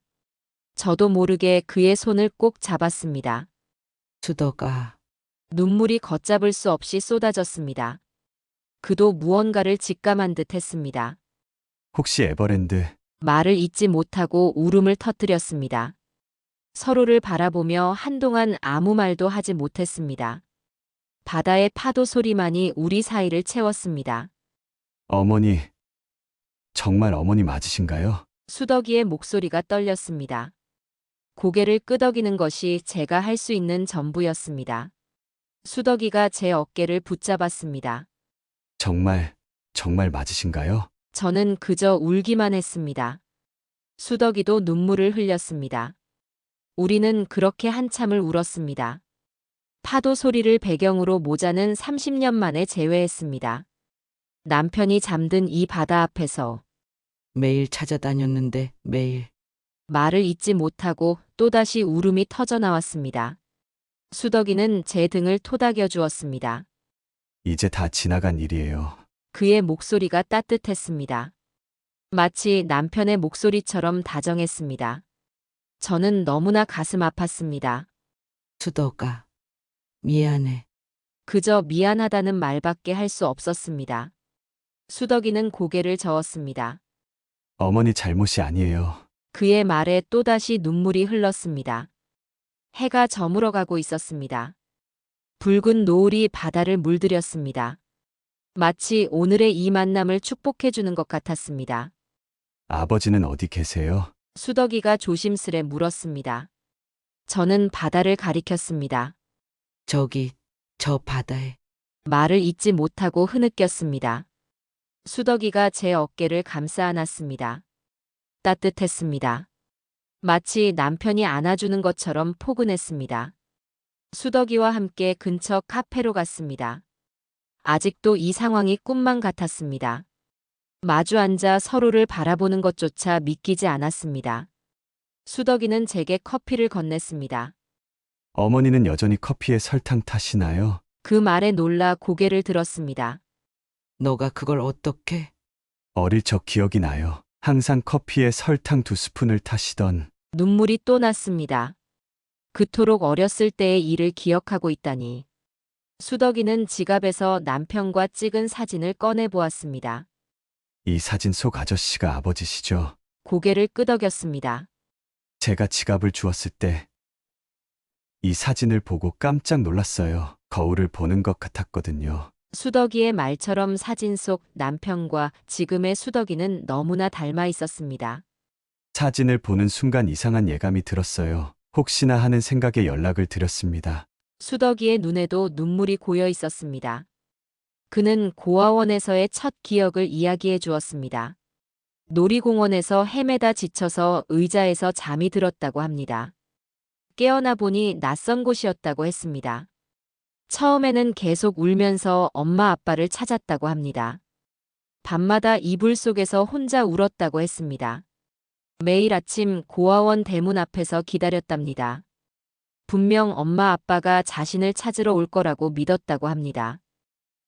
저도 모르게 그의 손을 꼭 잡았습니다. 수덕아, 눈물이 걷잡을 수 없이 쏟아졌습니다. 그도 무언가를 직감한 듯 했습니다. 혹시 에버랜드? 말을 잇지 못하고 울음을 터뜨렸습니다. 서로를 바라보며 한동안 아무 말도 하지 못했습니다. 바다의 파도 소리만이 우리 사이를 채웠습니다. 어머니, 정말 어머니 맞으신가요? 수덕이의 목소리가 떨렸습니다. 고개를 끄덕이는 것이 제가 할 수 있는 전부였습니다. 수덕이가 제 어깨를 붙잡았습니다. 정말 맞으신가요? 저는 그저 울기만 했습니다. 수덕이도 눈물을 흘렸습니다. 우리는 그렇게 한참을 울었습니다. 파도 소리를 배경으로 모자는 30년 만에 재회했습니다. 남편이 잠든 이 바다 앞에서 매일 찾아다녔는데 매일. 말을 잇지 못하고 또다시 울음이 터져 나왔습니다. 수덕이는 제 등을 토닥여 주었습니다. 이제 다 지나간 일이에요. 그의 목소리가 따뜻했습니다. 마치 남편의 목소리처럼 다정했습니다. 저는 너무나 가슴 아팠습니다. 수덕아, 미안해. 그저 미안하다는 말밖에 할 수 없었습니다. 수덕이는 고개를 저었습니다. 어머니 잘못이 아니에요. 그의 말에 또다시 눈물이 흘렀습니다. 해가 저물어가고 있었습니다. 붉은 노을이 바다를 물들였습니다. 마치 오늘의 이 만남을 축복해주는 것 같았습니다. 아버지는 어디 계세요? 수덕이가 조심스레 물었습니다. 저는 바다를 가리켰습니다. 저기, 저 바다에. 말을 잇지 못하고 흐느꼈습니다. 수덕이가 제 어깨를 감싸 안았습니다. 따뜻했습니다. 마치 남편이 안아주는 것처럼 포근했습니다. 수덕이와 함께 근처 카페로 갔습니다. 아직도 이 상황이 꿈만 같았습니다. 마주 앉아 서로를 바라보는 것조차 믿기지 않았습니다. 수덕이는 제게 커피를 건넸습니다. 어머니는 여전히 커피에 설탕 타시나요? 그 말에 놀라 고개를 들었습니다. 너가 그걸 어떻게? 어릴 적 기억이 나요. 항상 커피에 설탕 2스푼을 타시던. 눈물이 또 났습니다. 그토록 어렸을 때의 일을 기억하고 있다니. 수덕이는 지갑에서 남편과 찍은 사진을 꺼내 보았습니다. 이 사진 속 아저씨가 아버지시죠? 고개를 끄덕였습니다. 제가 지갑을 주었을 때 이 사진을 보고 깜짝 놀랐어요. 거울을 보는 것 같았거든요. 수덕이의 말처럼 사진 속 남편과 지금의 수덕이는 너무나 닮아 있었습니다. 사진을 보는 순간 이상한 예감이 들었어요. 혹시나 하는 생각에 연락을 드렸습니다. 수덕이의 눈에도 눈물이 고여 있었습니다. 그는 고아원에서의 첫 기억을 이야기해 주었습니다. 놀이공원에서 헤매다 지쳐서 의자에서 잠이 들었다고 합니다. 깨어나 보니 낯선 곳이었다고 했습니다. 처음에는 계속 울면서 엄마 아빠를 찾았다고 합니다. 밤마다 이불 속에서 혼자 울었다고 했습니다. 매일 아침 고아원 대문 앞에서 기다렸답니다. 분명 엄마 아빠가 자신을 찾으러 올 거라고 믿었다고 합니다.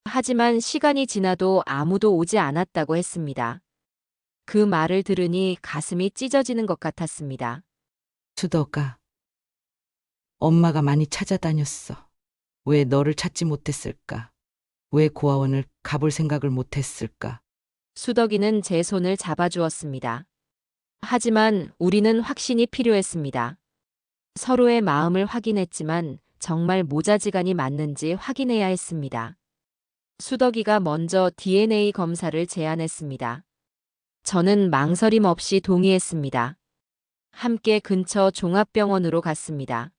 하지만 시간이 지나도 아무도 오지 않았다고 했습니다. 그 말을 들으니 가슴이 찢어지는 것 같았습니다. 수덕아, 엄마가 많이 찾아다녔어. 왜 너를 찾지 못했을까? 왜 고아원을 가볼 생각을 못했을까? 수덕이는 제 손을 잡아주었습니다. 하지만 우리는 확신이 필요했습니다. 서로의 마음을 확인했지만 정말 모자지간이 맞는지 확인해야 했습니다. 수덕이가 먼저 DNA 검사를 제안했습니다. 저는 망설임 없이 동의했습니다. 함께 근처 종합병원으로 갔습니다.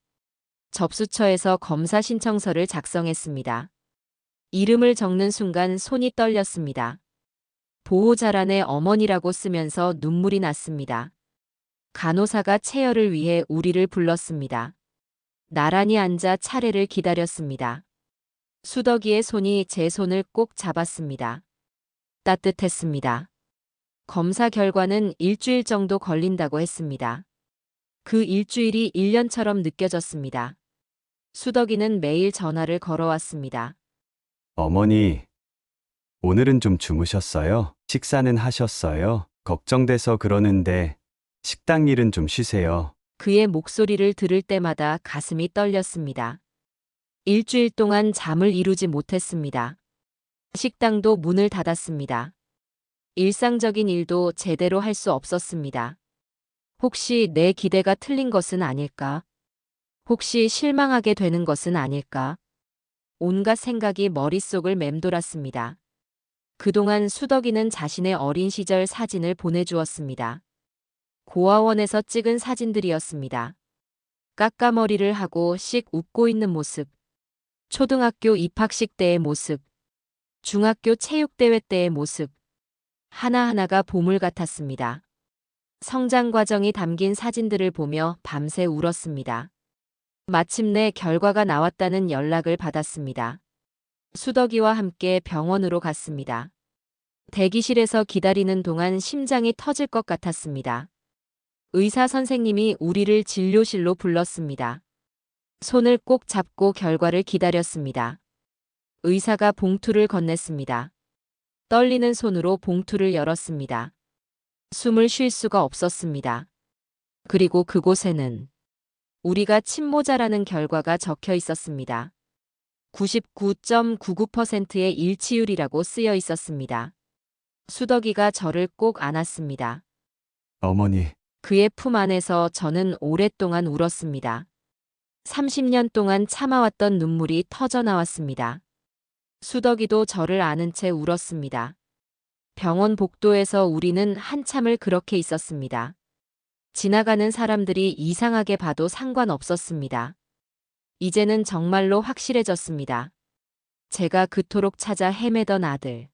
접수처에서 검사 신청서를 작성했습니다. 이름을 적는 순간 손이 떨렸습니다. 보호자란에 어머니라고 쓰면서 눈물이 났습니다. 간호사가 체열을 위해 우리를 불렀습니다. 나란히 앉아 차례를 기다렸습니다. 수덕이의 손이 제 손을 꼭 잡았습니다. 따뜻했습니다. 검사 결과는 일주일 정도 걸린다고 했습니다. 그 일주일이 1년처럼 느껴졌습니다. 수덕이는 매일 전화를 걸어왔습니다. 어머니, 오늘은 좀 주무셨어요? 식사는 하셨어요? 걱정돼서 그러는데 식당 일은 좀 쉬세요. 그의 목소리를 들을 때마다 가슴이 떨렸습니다. 일주일 동안 잠을 이루지 못했습니다. 식당도 문을 닫았습니다. 일상적인 일도 제대로 할 수 없었습니다. 혹시 내 기대가 틀린 것은 아닐까? 혹시 실망하게 되는 것은 아닐까? 온갖 생각이 머릿속을 맴돌았습니다. 그동안 수덕이는 자신의 어린 시절 사진을 보내주었습니다. 고아원에서 찍은 사진들이었습니다. 까까머리를 하고 씩 웃고 있는 모습, 초등학교 입학식 때의 모습, 중학교 체육대회 때의 모습, 하나하나가 보물 같았습니다. 성장 과정이 담긴 사진들을 보며 밤새 울었습니다. 마침내 결과가 나왔다는 연락을 받았습니다. 수덕이와 함께 병원으로 갔습니다. 대기실에서 기다리는 동안 심장이 터질 것 같았습니다. 의사 선생님이 우리를 진료실로 불렀습니다. 손을 꼭 잡고 결과를 기다렸습니다. 의사가 봉투를 건넸습니다. 떨리는 손으로 봉투를 열었습니다. 숨을 쉴 수가 없었습니다. 그리고 그곳에는 우리가 침모자라는 결과가 적혀 있었습니다. 99.99%의 일치율이라고 쓰여 있었습니다. 수덕이가 저를 꼭 안았습니다. 어머니, 그의 품 안에서 저는 오랫동안 울었습니다. 30년 동안 참아왔던 눈물이 터져 나왔습니다. 수덕이도 저를 안은 채 울었습니다. 병원 복도에서 우리는 한참을 그렇게 있었습니다. 지나가는 사람들이 이상하게 봐도 상관없었습니다. 이제는 정말로 확실해졌습니다. 제가 그토록 찾아 헤매던 아들.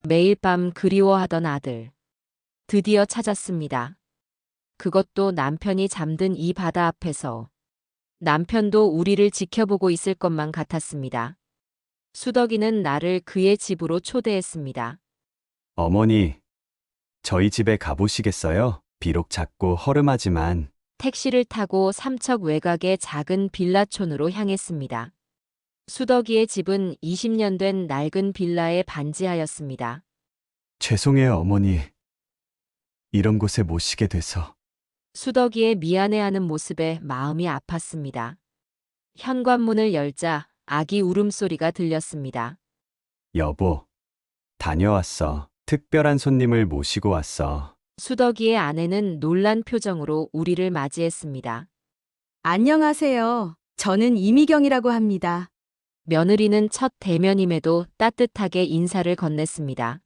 매일 밤 그리워하던 아들. 드디어 찾았습니다. 그것도 남편이 잠든 이 바다 앞에서. 남편도 우리를 지켜보고 있을 것만 같았습니다. 수덕이는 나를 그의 집으로 초대했습니다. 어머니, 저희 집에 가보시겠어요? 비록 작고 허름하지만 택시를 타고 삼척 외곽의 작은 빌라촌으로 향했습니다. 수덕이의 집은 20년 된 낡은 빌라에 반지하였습니다. 죄송해요, 어머니. 이런 곳에 모시게 돼서. 수덕이의 미안해하는 모습에 마음이 아팠습니다. 현관문을 열자 아기 울음소리가 들렸습니다. 여보, 다녀왔어. 특별한 손님을 모시고 왔어. 수덕이의 아내는 놀란 표정으로 우리를 맞이했습니다. 안녕하세요. 저는 이미경이라고 합니다. 며느리는 첫 대면임에도 따뜻하게 인사를 건넸습니다.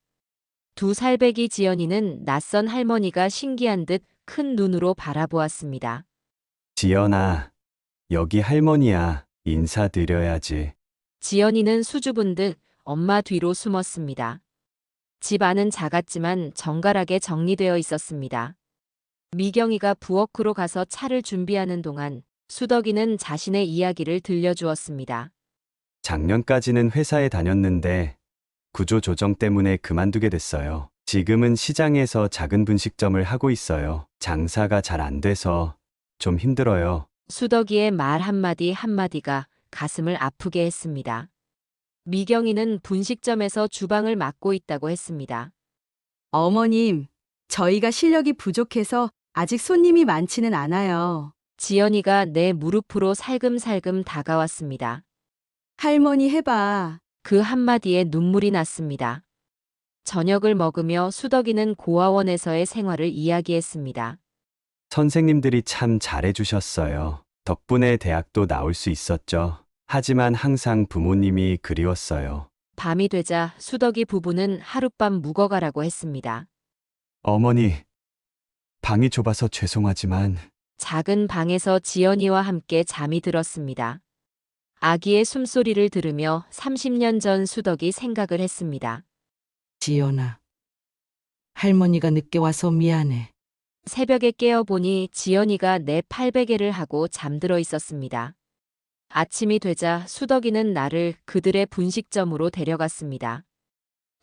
두 살배기 지연이는 낯선 할머니가 신기한 듯 큰 눈으로 바라보았습니다. 지연아, 여기 할머니야. 인사드려야지. 지연이는 수줍은 듯 엄마 뒤로 숨었습니다. 집 안은 작았지만 정갈하게 정리되어 있었습니다. 미경이가 부엌으로 가서 차를 준비하는 동안 수덕이는 자신의 이야기를 들려주었습니다. 작년까지는 회사에 다녔는데 구조 조정 때문에 그만두게 됐어요. 지금은 시장에서 작은 분식점을 하고 있어요. 장사가 잘 안 돼서 좀 힘들어요. 수덕이의 말 한마디 한마디가 가슴을 아프게 했습니다. 미경이는 분식점에서 주방을 맡고 있다고 했습니다. 어머님, 저희가 실력이 부족해서 아직 손님이 많지는 않아요. 지연이가 내 무릎으로 살금살금 다가왔습니다. 할머니 해봐. 그 한마디에 눈물이 났습니다. 저녁을 먹으며 수덕이는 고아원에서의 생활을 이야기했습니다. 선생님들이 참 잘해주셨어요. 덕분에 대학도 나올 수 있었죠. 하지만 항상 부모님이 그리웠어요. 밤이 되자 수덕이 부부는 하룻밤 묵어가라고 했습니다. 어머니, 방이 좁아서 죄송하지만 작은 방에서 지연이와 함께 잠이 들었습니다. 아기의 숨소리를 들으며 30년 전 수덕이 생각을 했습니다. 지연아, 할머니가 늦게 와서 미안해. 새벽에 깨어보니 지연이가 내 팔베개를 하고 잠들어 있었습니다. 아침이 되자 수덕이는 나를 그들의 분식점으로 데려갔습니다.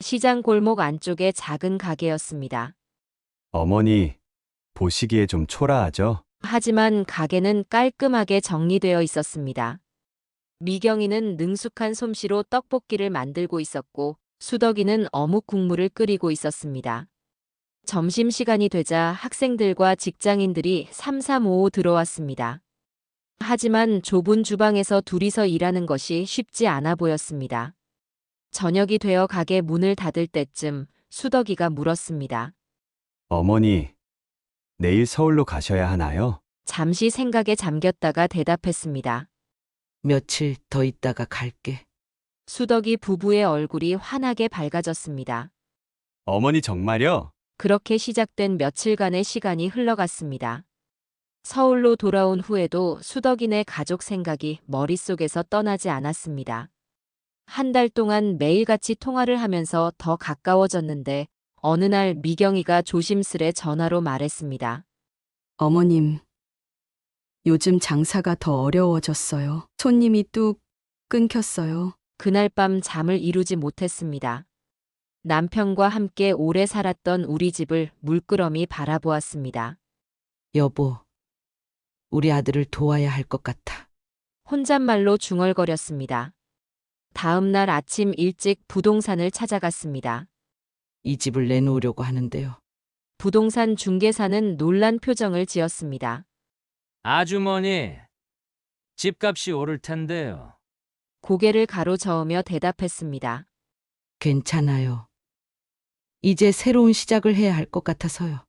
시장 골목 안쪽의 작은 가게였습니다. 어머니, 보시기에 좀 초라하죠? 하지만 가게는 깔끔하게 정리되어 있었습니다. 미경이는 능숙한 솜씨로 떡볶이를 만들고 있었고 수덕이는 어묵 국물을 끓이고 있었습니다. 점심시간이 되자 학생들과 직장인들이 삼삼오오 들어왔습니다. 하지만 좁은 주방에서 둘이서 일하는 것이 쉽지 않아 보였습니다. 저녁이 되어 가게 문을 닫을 때쯤 수덕이가 물었습니다. 어머니, 내일 서울로 가셔야 하나요? 잠시 생각에 잠겼다가 대답했습니다. 며칠 더 있다가 갈게. 수덕이 부부의 얼굴이 환하게 밝아졌습니다. 어머니 정말요? 그렇게 시작된 며칠간의 시간이 흘러갔습니다. 서울로 돌아온 후에도 수덕이네 가족 생각이 머릿속에서 떠나지 않았습니다. 한 달 동안 매일같이 통화를 하면서 더 가까워졌는데 어느 날 미경이가 조심스레 전화로 말했습니다. 어머님, 요즘 장사가 더 어려워졌어요. 손님이 뚝 끊겼어요. 그날 밤 잠을 이루지 못했습니다. 남편과 함께 오래 살았던 우리 집을 물끄러미 바라보았습니다. 여보, 우리 아들을 도와야 할 것 같아. 혼잣말로 중얼거렸습니다. 다음 날 아침 일찍 부동산을 찾아갔습니다. 이 집을 내놓으려고 하는데요. 부동산 중개사는 놀란 표정을 지었습니다. 아주머니, 집값이 오를 텐데요. 고개를 가로저으며 대답했습니다. 괜찮아요. 이제 새로운 시작을 해야 할 것 같아서요.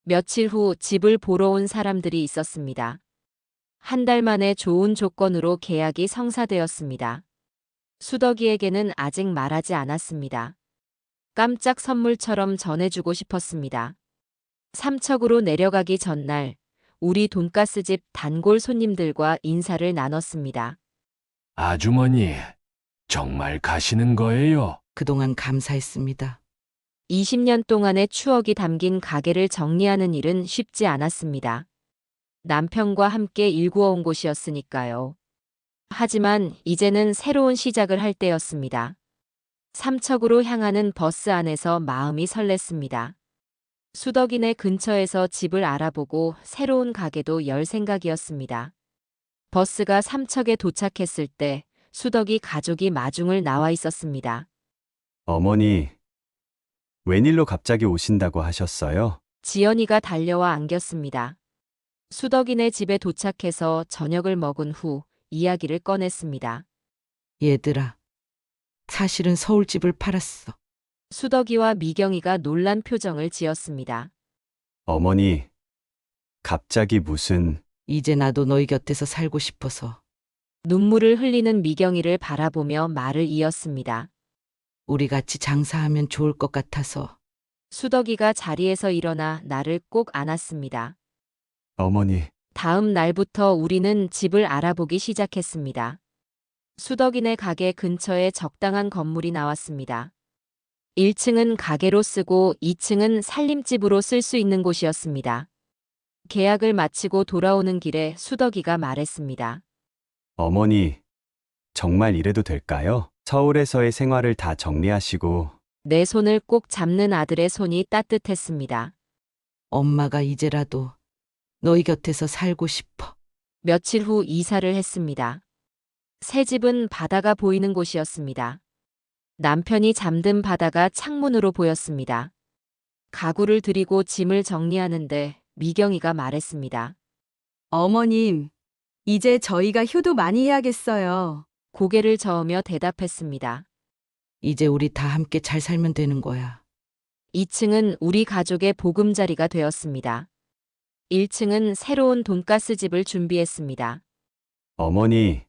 며칠 후 집을 보러 온 사람들이 있었습니다. 한 달 만에 좋은 조건으로 계약이 성사되었습니다. 수덕이에게는 아직 말하지 않았습니다. 깜짝 선물처럼 전해주고 싶었습니다. 삼척으로 내려가기 전날 우리 돈가스집 단골 손님들과 인사를 나눴습니다. 아주머니, 정말 가시는 거예요? 그동안 감사했습니다. 20년 동안의 추억이 담긴 가게를 정리하는 일은 쉽지 않았습니다. 남편과 함께 일구어온 곳이었으니까요. 하지만 이제는 새로운 시작을 할 때였습니다. 삼척으로 향하는 버스 안에서 마음이 설렜습니다. 수덕이네 근처에서 집을 알아보고 새로운 가게도 열 생각이었습니다. 버스가 삼척에 도착했을 때 수덕이 가족이 마중을 나와 있었습니다. 어머니, 웬일로 갑자기 오신다고 하셨어요? 지연이가 달려와 안겼습니다. 수덕이네 집에 도착해서 저녁을 먹은 후 이야기를 꺼냈습니다. 얘들아, 사실은 서울집을 팔았어. 수덕이와 미경이가 놀란 표정을 지었습니다. 어머니, 갑자기 무슨... 이제 나도 너희 곁에서 살고 싶어서. 눈물을 흘리는 미경이를 바라보며 말을 이었습니다. 우리 같이 장사하면 좋을 것 같아서. 수덕이가 자리에서 일어나 나를 꼭 안았습니다. 어머니, 다음 날부터 우리는 집을 알아보기 시작했습니다. 수덕이네 가게 근처에 적당한 건물이 나왔습니다. 1층은 가게로 쓰고 2층은 살림집으로 쓸 수 있는 곳이었습니다. 계약을 마치고 돌아오는 길에 수덕이가 말했습니다. 어머니, 정말 이래도 될까요? 서울에서의 생활을 다 정리하시고... 내 손을 꼭 잡는 아들의 손이 따뜻했습니다. 엄마가 이제라도 너희 곁에서 살고 싶어. 며칠 후 이사를 했습니다. 새 집은 바다가 보이는 곳이었습니다. 남편이 잠든 바다가 창문으로 보였습니다. 가구를 들이고 짐을 정리하는데 미경이가 말했습니다. 어머님, 이제 저희가 효도 많이 해야겠어요. 고개를 저으며 대답했습니다. 이제 우리 다 함께 잘 살면 되는 거야. 2층은 우리 가족의 보금자리가 되었습니다. 1층은 새로운 돈가스 집을 준비했습니다. 어머니,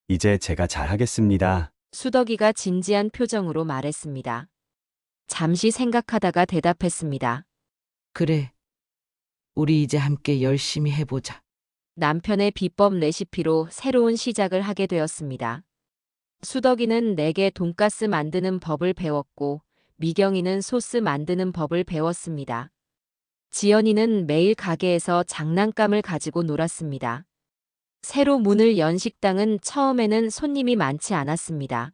이제 제가 잘하겠습니다. 수덕이가 진지한 표정으로 말했습니다. 잠시 생각하다가 대답했습니다. 그래. 우리 이제 함께 열심히 해보자. 남편의 비법 레시피로 새로운 시작을 하게 되었습니다. 수덕이는 내게 돈가스 만드는 법을 배웠고 미경이는 소스 만드는 법을 배웠습니다. 지연이는 매일 가게에서 장난감을 가지고 놀았습니다. 새로 문을 연 식당은 처음에는 손님이 많지 않았습니다.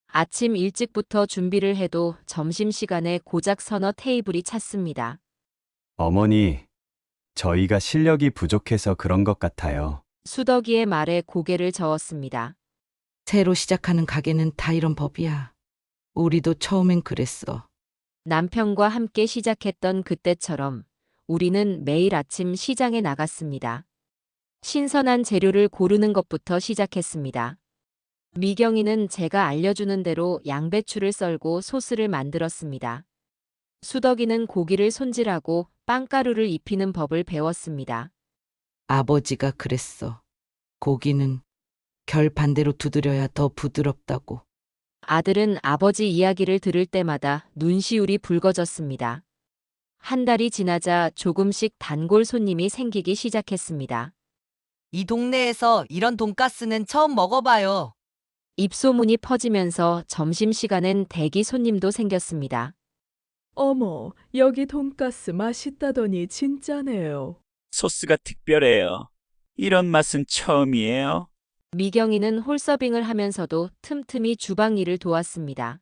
아침 일찍부터 준비를 해도 점심시간에 고작 서너 테이블이 찼습니다. 어머니, 저희가 실력이 부족해서 그런 것 같아요. 수덕이의 말에 고개를 저었습니다. 새로 시작하는 가게는 다 이런 법이야. 우리도 처음엔 그랬어. 남편과 함께 시작했던 그때처럼 우리는 매일 아침 시장에 나갔습니다. 신선한 재료를 고르는 것부터 시작했습니다. 미경이는 제가 알려주는 대로 양배추를 썰고 소스를 만들었습니다. 수덕이는 고기를 손질하고 빵가루를 입히는 법을 배웠습니다. 아버지가 그랬어. 고기는 결 반대로 두드려야 더 부드럽다고. 아들은 아버지 이야기를 들을 때마다 눈시울이 붉어졌습니다. 한 달이 지나자 조금씩 단골 손님이 생기기 시작했습니다. 이 동네에서 이런 돈가스는 처음 먹어봐요. 입소문이 퍼지면서 점심시간엔 대기 손님도 생겼습니다. 어머, 여기 돈가스 맛있다더니 진짜네요. 소스가 특별해요. 이런 맛은 처음이에요. 미경이는 홀서빙을 하면서도 틈틈이 주방 일을 도왔습니다.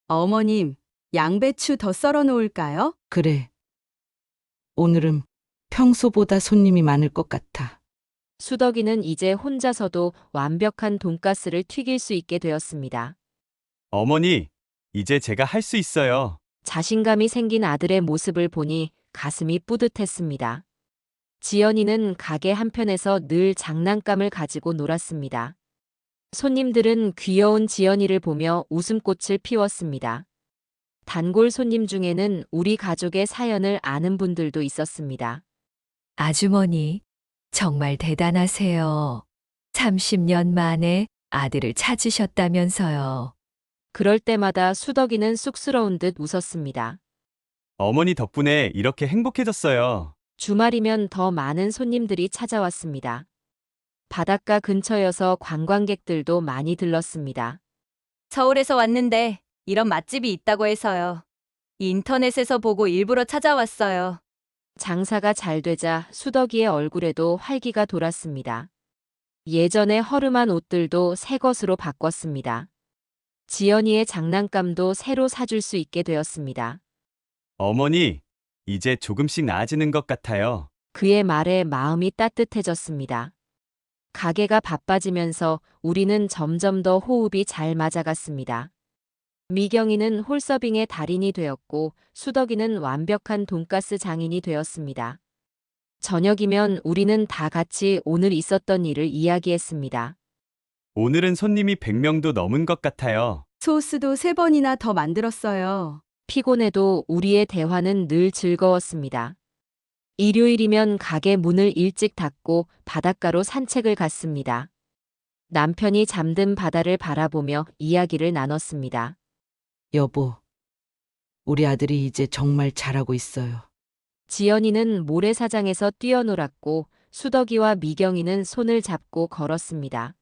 어머님, 양배추 더 썰어 놓을까요? 그래. 오늘은 평소보다 손님이 많을 것 같아. 수덕이는 이제 혼자서도 완벽한 돈가스를 튀길 수 있게 되었습니다. 어머니, 이제 제가 할 수 있어요. 자신감이 생긴 아들의 모습을 보니 가슴이 뿌듯했습니다. 지연이는 가게 한편에서 늘 장난감을 가지고 놀았습니다. 손님들은 귀여운 지연이를 보며 웃음꽃을 피웠습니다. 단골 손님 중에는 우리 가족의 사연을 아는 분들도 있었습니다. 아주머니, 정말 대단하세요. 30년 만에 아들을 찾으셨다면서요. 그럴 때마다 수덕이는 쑥스러운 듯 웃었습니다. 어머니 덕분에 이렇게 행복해졌어요. 주말이면 더 많은 손님들이 찾아왔습니다. 바닷가 근처여서 관광객들도 많이 들렀습니다. 서울에서 왔는데 이런 맛집이 있다고 해서요. 인터넷에서 보고 일부러 찾아왔어요. 장사가 잘 되자 수덕이의 얼굴에도 활기가 돌았습니다. 예전에 허름한 옷들도 새 것으로 바꿨습니다. 지연이의 장난감도 새로 사줄 수 있게 되었습니다. 어머니, 이제 조금씩 나아지는 것 같아요. 그의 말에 마음이 따뜻해졌습니다. 가게가 바빠지면서 우리는 점점 더 호흡이 잘 맞아갔습니다. 미경이는 홀서빙의 달인이 되었고 수덕이는 완벽한 돈가스 장인이 되었습니다. 저녁이면 우리는 다 같이 오늘 있었던 일을 이야기했습니다. 오늘은 손님이 100명도 넘은 것 같아요. 소스도 3번이나 더 만들었어요. 피곤해도 우리의 대화는 늘 즐거웠습니다. 일요일이면 가게 문을 일찍 닫고 바닷가로 산책을 갔습니다. 남편이 잠든 바다를 바라보며 이야기를 나눴습니다. 여보, 우리 아들이 이제 정말 잘하고 있어요. 지연이는 모래사장에서 뛰어놀았고 수덕이와 미경이는 손을 잡고 걸었습니다.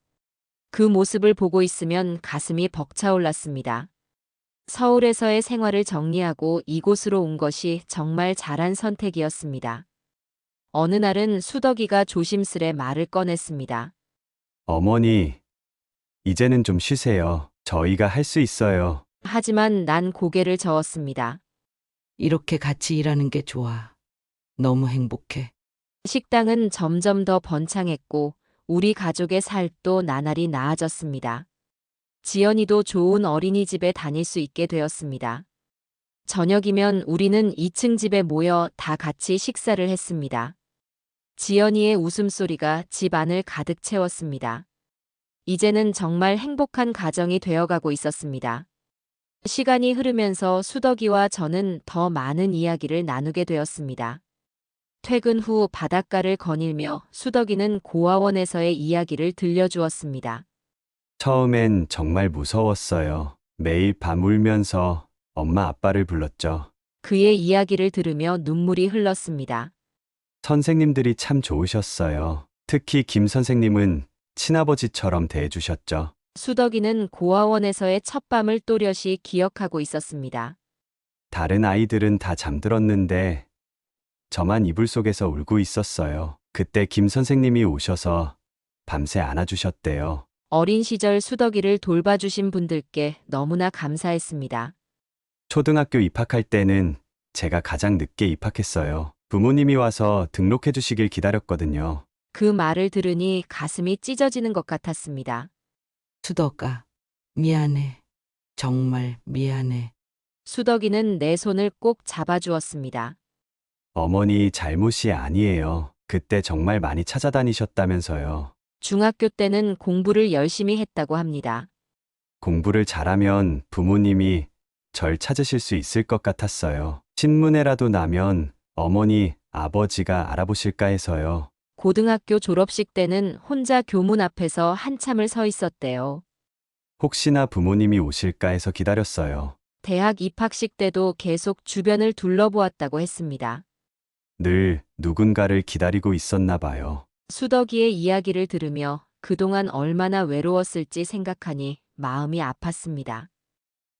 그 모습을 보고 있으면 가슴이 벅차올랐습니다. 서울에서의 생활을 정리하고 이곳으로 온 것이 정말 잘한 선택이었습니다. 어느 날은 수덕이가 조심스레 말을 꺼냈습니다. 어머니, 이제는 좀 쉬세요. 저희가 할 수 있어요. 하지만 난 고개를 저었습니다. 이렇게 같이 일하는 게 좋아. 너무 행복해. 식당은 점점 더 번창했고 우리 가족의 살도 나날이 나아졌습니다. 지연이도 좋은 어린이집에 다닐 수 있게 되었습니다. 저녁이면 우리는 2층 집에 모여 다 같이 식사를 했습니다. 지연이의 웃음소리가 집 안을 가득 채웠습니다. 이제는 정말 행복한 가정이 되어가고 있었습니다. 시간이 흐르면서 수덕이와 저는 더 많은 이야기를 나누게 되었습니다. 퇴근 후 바닷가를 거닐며 수덕이는 고아원에서의 이야기를 들려주었습니다. 처음엔 정말 무서웠어요. 매일 밤 울면서 엄마 아빠를 불렀죠. 그의 이야기를 들으며 눈물이 흘렀습니다. 선생님들이 참 좋으셨어요. 특히 김 선생님은 친아버지처럼 대해주셨죠. 수덕이는 고아원에서의 첫 밤을 또렷이 기억하고 있었습니다. 다른 아이들은 다 잠들었는데 저만 이불 속에서 울고 있었어요. 그때 김 선생님이 오셔서 밤새 안아주셨대요. 어린 시절 수덕이를 돌봐주신 분들께 너무나 감사했습니다. 초등학교 입학할 때는 제가 가장 늦게 입학했어요. 부모님이 와서 등록해 주시길 기다렸거든요. 그 말을 들으니 가슴이 찢어지는 것 같았습니다. 수덕아, 미안해. 정말 미안해. 수덕이는 내 손을 꼭 잡아주었습니다. 어머니 잘못이 아니에요. 그때 정말 많이 찾아다니셨다면서요. 중학교 때는 공부를 열심히 했다고 합니다. 공부를 잘하면 부모님이 절 찾으실 수 있을 것 같았어요. 신문에라도 나면 어머니, 아버지가 알아보실까 해서요. 고등학교 졸업식 때는 혼자 교문 앞에서 한참을 서 있었대요. 혹시나 부모님이 오실까 해서 기다렸어요. 대학 입학식 때도 계속 주변을 둘러보았다고 했습니다. 늘 누군가를 기다리고 있었나 봐요. 수덕이의 이야기를 들으며 그동안 얼마나 외로웠을지 생각하니 마음이 아팠습니다.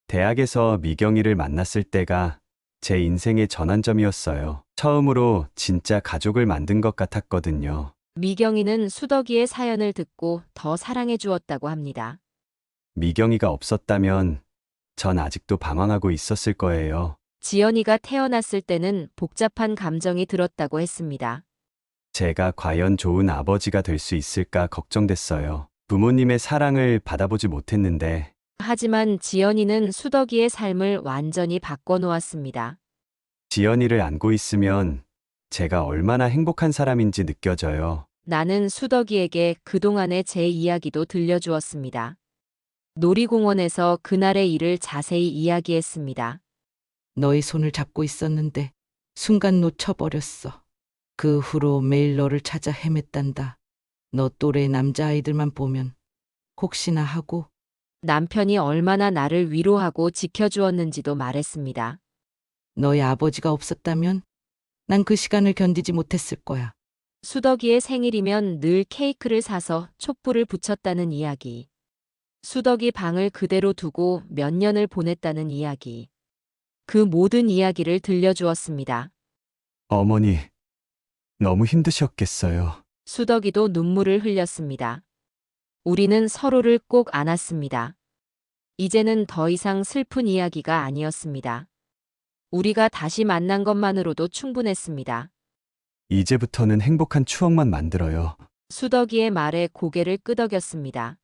대학에서 미경이를 만났을 때가 제 인생의 전환점이었어요. 처음으로 진짜 가족을 만든 것 같았거든요. 미경이는 수덕이의 사연을 듣고 더 사랑해 주었다고 합니다. 미경이가 없었다면 전 아직도 방황하고 있었을 거예요. 지연이가 태어났을 때는 복잡한 감정이 들었다고 했습니다. 제가 과연 좋은 아버지가 될 수 있을까 걱정됐어요. 부모님의 사랑을 받아보지 못했는데 하지만 지연이는 수덕이의 삶을 완전히 바꿔놓았습니다. 지연이를 안고 있으면 제가 얼마나 행복한 사람인지 느껴져요. 나는 수덕이에게 그동안의 제 이야기도 들려주었습니다. 놀이공원에서 그날의 일을 자세히 이야기했습니다. 너의 손을 잡고 있었는데 순간 놓쳐버렸어. 그 후로 매일 너를 찾아 헤맸단다. 너 또래 남자아이들만 보면 혹시나 하고. 남편이 얼마나 나를 위로하고 지켜주었는지도 말했습니다. 너의 아버지가 없었다면 난 그 시간을 견디지 못했을 거야. 수덕이의 생일이면 늘 케이크를 사서 촛불을 붙였다는 이야기. 수덕이 방을 그대로 두고 몇 년을 보냈다는 이야기. 그 모든 이야기를 들려주었습니다. 어머니, 너무 힘드셨겠어요. 수덕이도 눈물을 흘렸습니다. 우리는 서로를 꼭 안았습니다. 이제는 더 이상 슬픈 이야기가 아니었습니다. 우리가 다시 만난 것만으로도 충분했습니다. 이제부터는 행복한 추억만 만들어요. 수덕이의 말에 고개를 끄덕였습니다.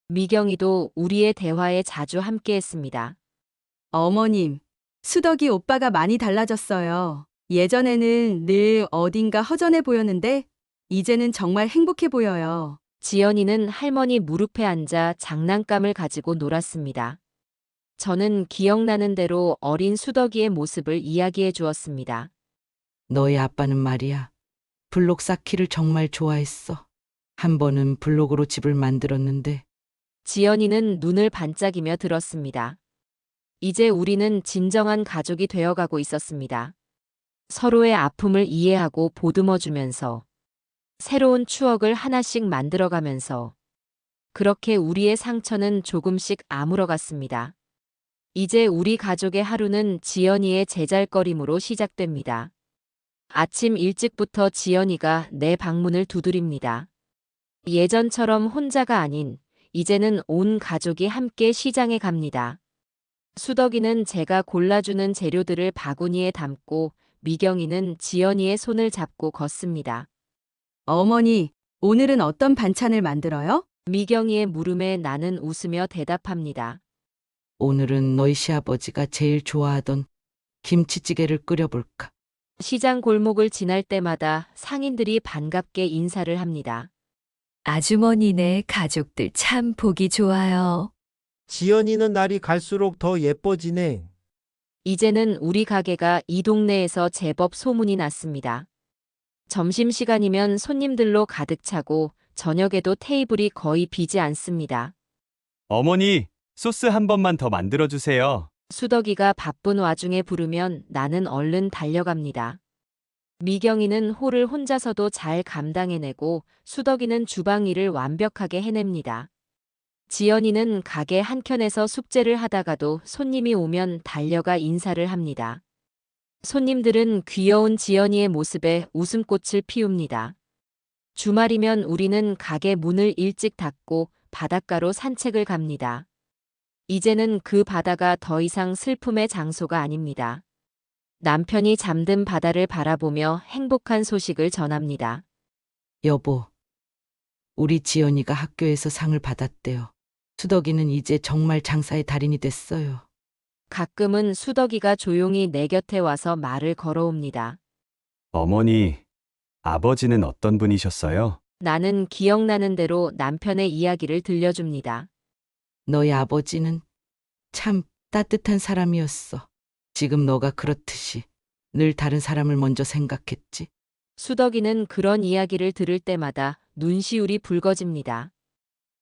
미경이도 우리의 대화에 자주 함께했습니다. 어머님, 수덕이 오빠가 많이 달라졌어요. 예전에는 늘 어딘가 허전해 보였는데 이제는 정말 행복해 보여요. 지연이는 할머니 무릎에 앉아 장난감을 가지고 놀았습니다. 저는 기억나는 대로 어린 수덕이의 모습을 이야기해 주었습니다. 너희 아빠는 말이야. 블록 쌓기를 정말 좋아했어. 한 번은 블록으로 집을 만들었는데 지연이는 눈을 반짝이며 들었습니다. 이제 우리는 진정한 가족이 되어가고 있었습니다. 서로의 아픔을 이해하고 보듬어주면서 새로운 추억을 하나씩 만들어가면서 그렇게 우리의 상처는 조금씩 아물어갔습니다. 이제 우리 가족의 하루는 지연이의 제잘거림으로 시작됩니다. 아침 일찍부터 지연이가 내 방문을 두드립니다. 예전처럼 혼자가 아닌 이제는 온 가족이 함께 시장에 갑니다. 수덕이는 제가 골라주는 재료들을 바구니에 담고 미경이는 지연이의 손을 잡고 걷습니다. 어머니, 오늘은 어떤 반찬을 만들어요? 미경이의 물음에 나는 웃으며 대답합니다. 오늘은 너희 시아버지가 제일 좋아하던 김치찌개를 끓여볼까? 시장 골목을 지날 때마다 상인들이 반갑게 인사를 합니다. 아주머니네 가족들 참 보기 좋아요. 지연이는 날이 갈수록 더 예뻐지네. 이제는 우리 가게가 이 동네에서 제법 소문이 났습니다. 점심시간이면 손님들로 가득 차고 저녁에도 테이블이 거의 비지 않습니다. 어머니, 소스 한 번만 더 만들어주세요. 수덕이가 바쁜 와중에 부르면 나는 얼른 달려갑니다. 미경이는 홀을 혼자서도 잘 감당해내고 수덕이는 주방 일을 완벽하게 해냅니다. 지연이는 가게 한켠에서 숙제를 하다가도 손님이 오면 달려가 인사를 합니다. 손님들은 귀여운 지연이의 모습에 웃음꽃을 피웁니다. 주말이면 우리는 가게 문을 일찍 닫고 바닷가로 산책을 갑니다. 이제는 그 바다가 더 이상 슬픔의 장소가 아닙니다. 남편이 잠든 바다를 바라보며 행복한 소식을 전합니다. 여보, 우리 지연이가 학교에서 상을 받았대요. 수덕이는 이제 정말 장사의 달인이 됐어요. 가끔은 수덕이가 조용히 내 곁에 와서 말을 걸어옵니다. 어머니, 아버지는 어떤 분이셨어요? 나는 기억나는 대로 남편의 이야기를 들려줍니다. 너희 아버지는 참 따뜻한 사람이었어. 지금 너가 그렇듯이 늘 다른 사람을 먼저 생각했지. 수덕이는 그런 이야기를 들을 때마다 눈시울이 붉어집니다.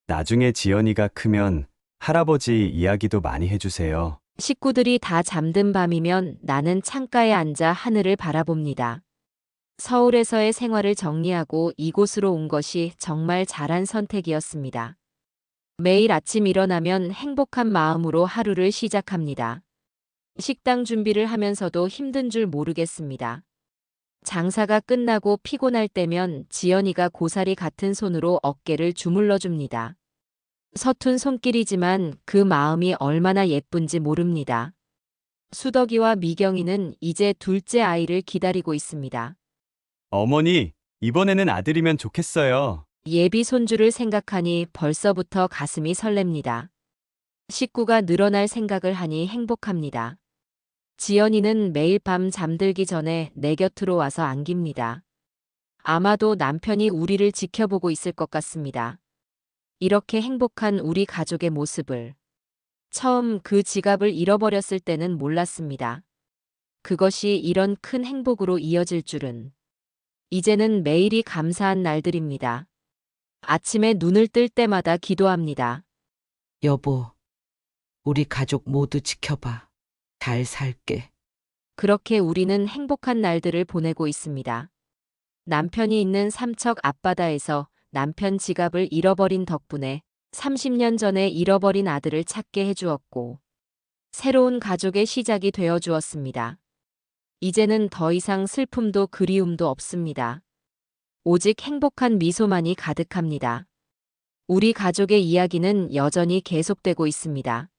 나중에 지연이가 크면 할아버지 이야기도 많이 해주세요. 식구들이 다 잠든 밤이면 나는 창가에 앉아 하늘을 바라봅니다. 서울에서의 생활을 정리하고 이곳으로 온 것이 정말 잘한 선택이었습니다. 매일 아침 일어나면 행복한 마음으로 하루를 시작합니다. 식당 준비를 하면서도 힘든 줄 모르겠습니다. 장사가 끝나고 피곤할 때면 지연이가 고사리 같은 손으로 어깨를 주물러 줍니다. 서툰 손길이지만 그 마음이 얼마나 예쁜지 모릅니다. 수덕이와 미경이는 이제 둘째 아이를 기다리고 있습니다. 어머니, 이번에는 아들이면 좋겠어요. 예비 손주를 생각하니 벌써부터 가슴이 설렙니다. 식구가 늘어날 생각을 하니 행복합니다. 지연이는 매일 밤 잠들기 전에 내 곁으로 와서 안깁니다. 아마도 남편이 우리를 지켜보고 있을 것 같습니다. 이렇게 행복한 우리 가족의 모습을 처음 그 지갑을 잃어버렸을 때는 몰랐습니다. 그것이 이런 큰 행복으로 이어질 줄은. 이제는 매일이 감사한 날들입니다. 아침에 눈을 뜰 때마다 기도합니다. 여보, 우리 가족 모두 지켜봐. 잘 살게. 그렇게 우리는 행복한 날들을 보내고 있습니다. 남편이 있는 삼척 앞바다에서 남편 지갑을 잃어버린 덕분에 30년 전에 잃어버린 아들을 찾게 해주었고, 새로운 가족의 시작이 되어 주었습니다. 이제는 더 이상 슬픔도 그리움도 없습니다. 오직 행복한 미소만이 가득합니다. 우리 가족의 이야기는 여전히 계속되고 있습니다.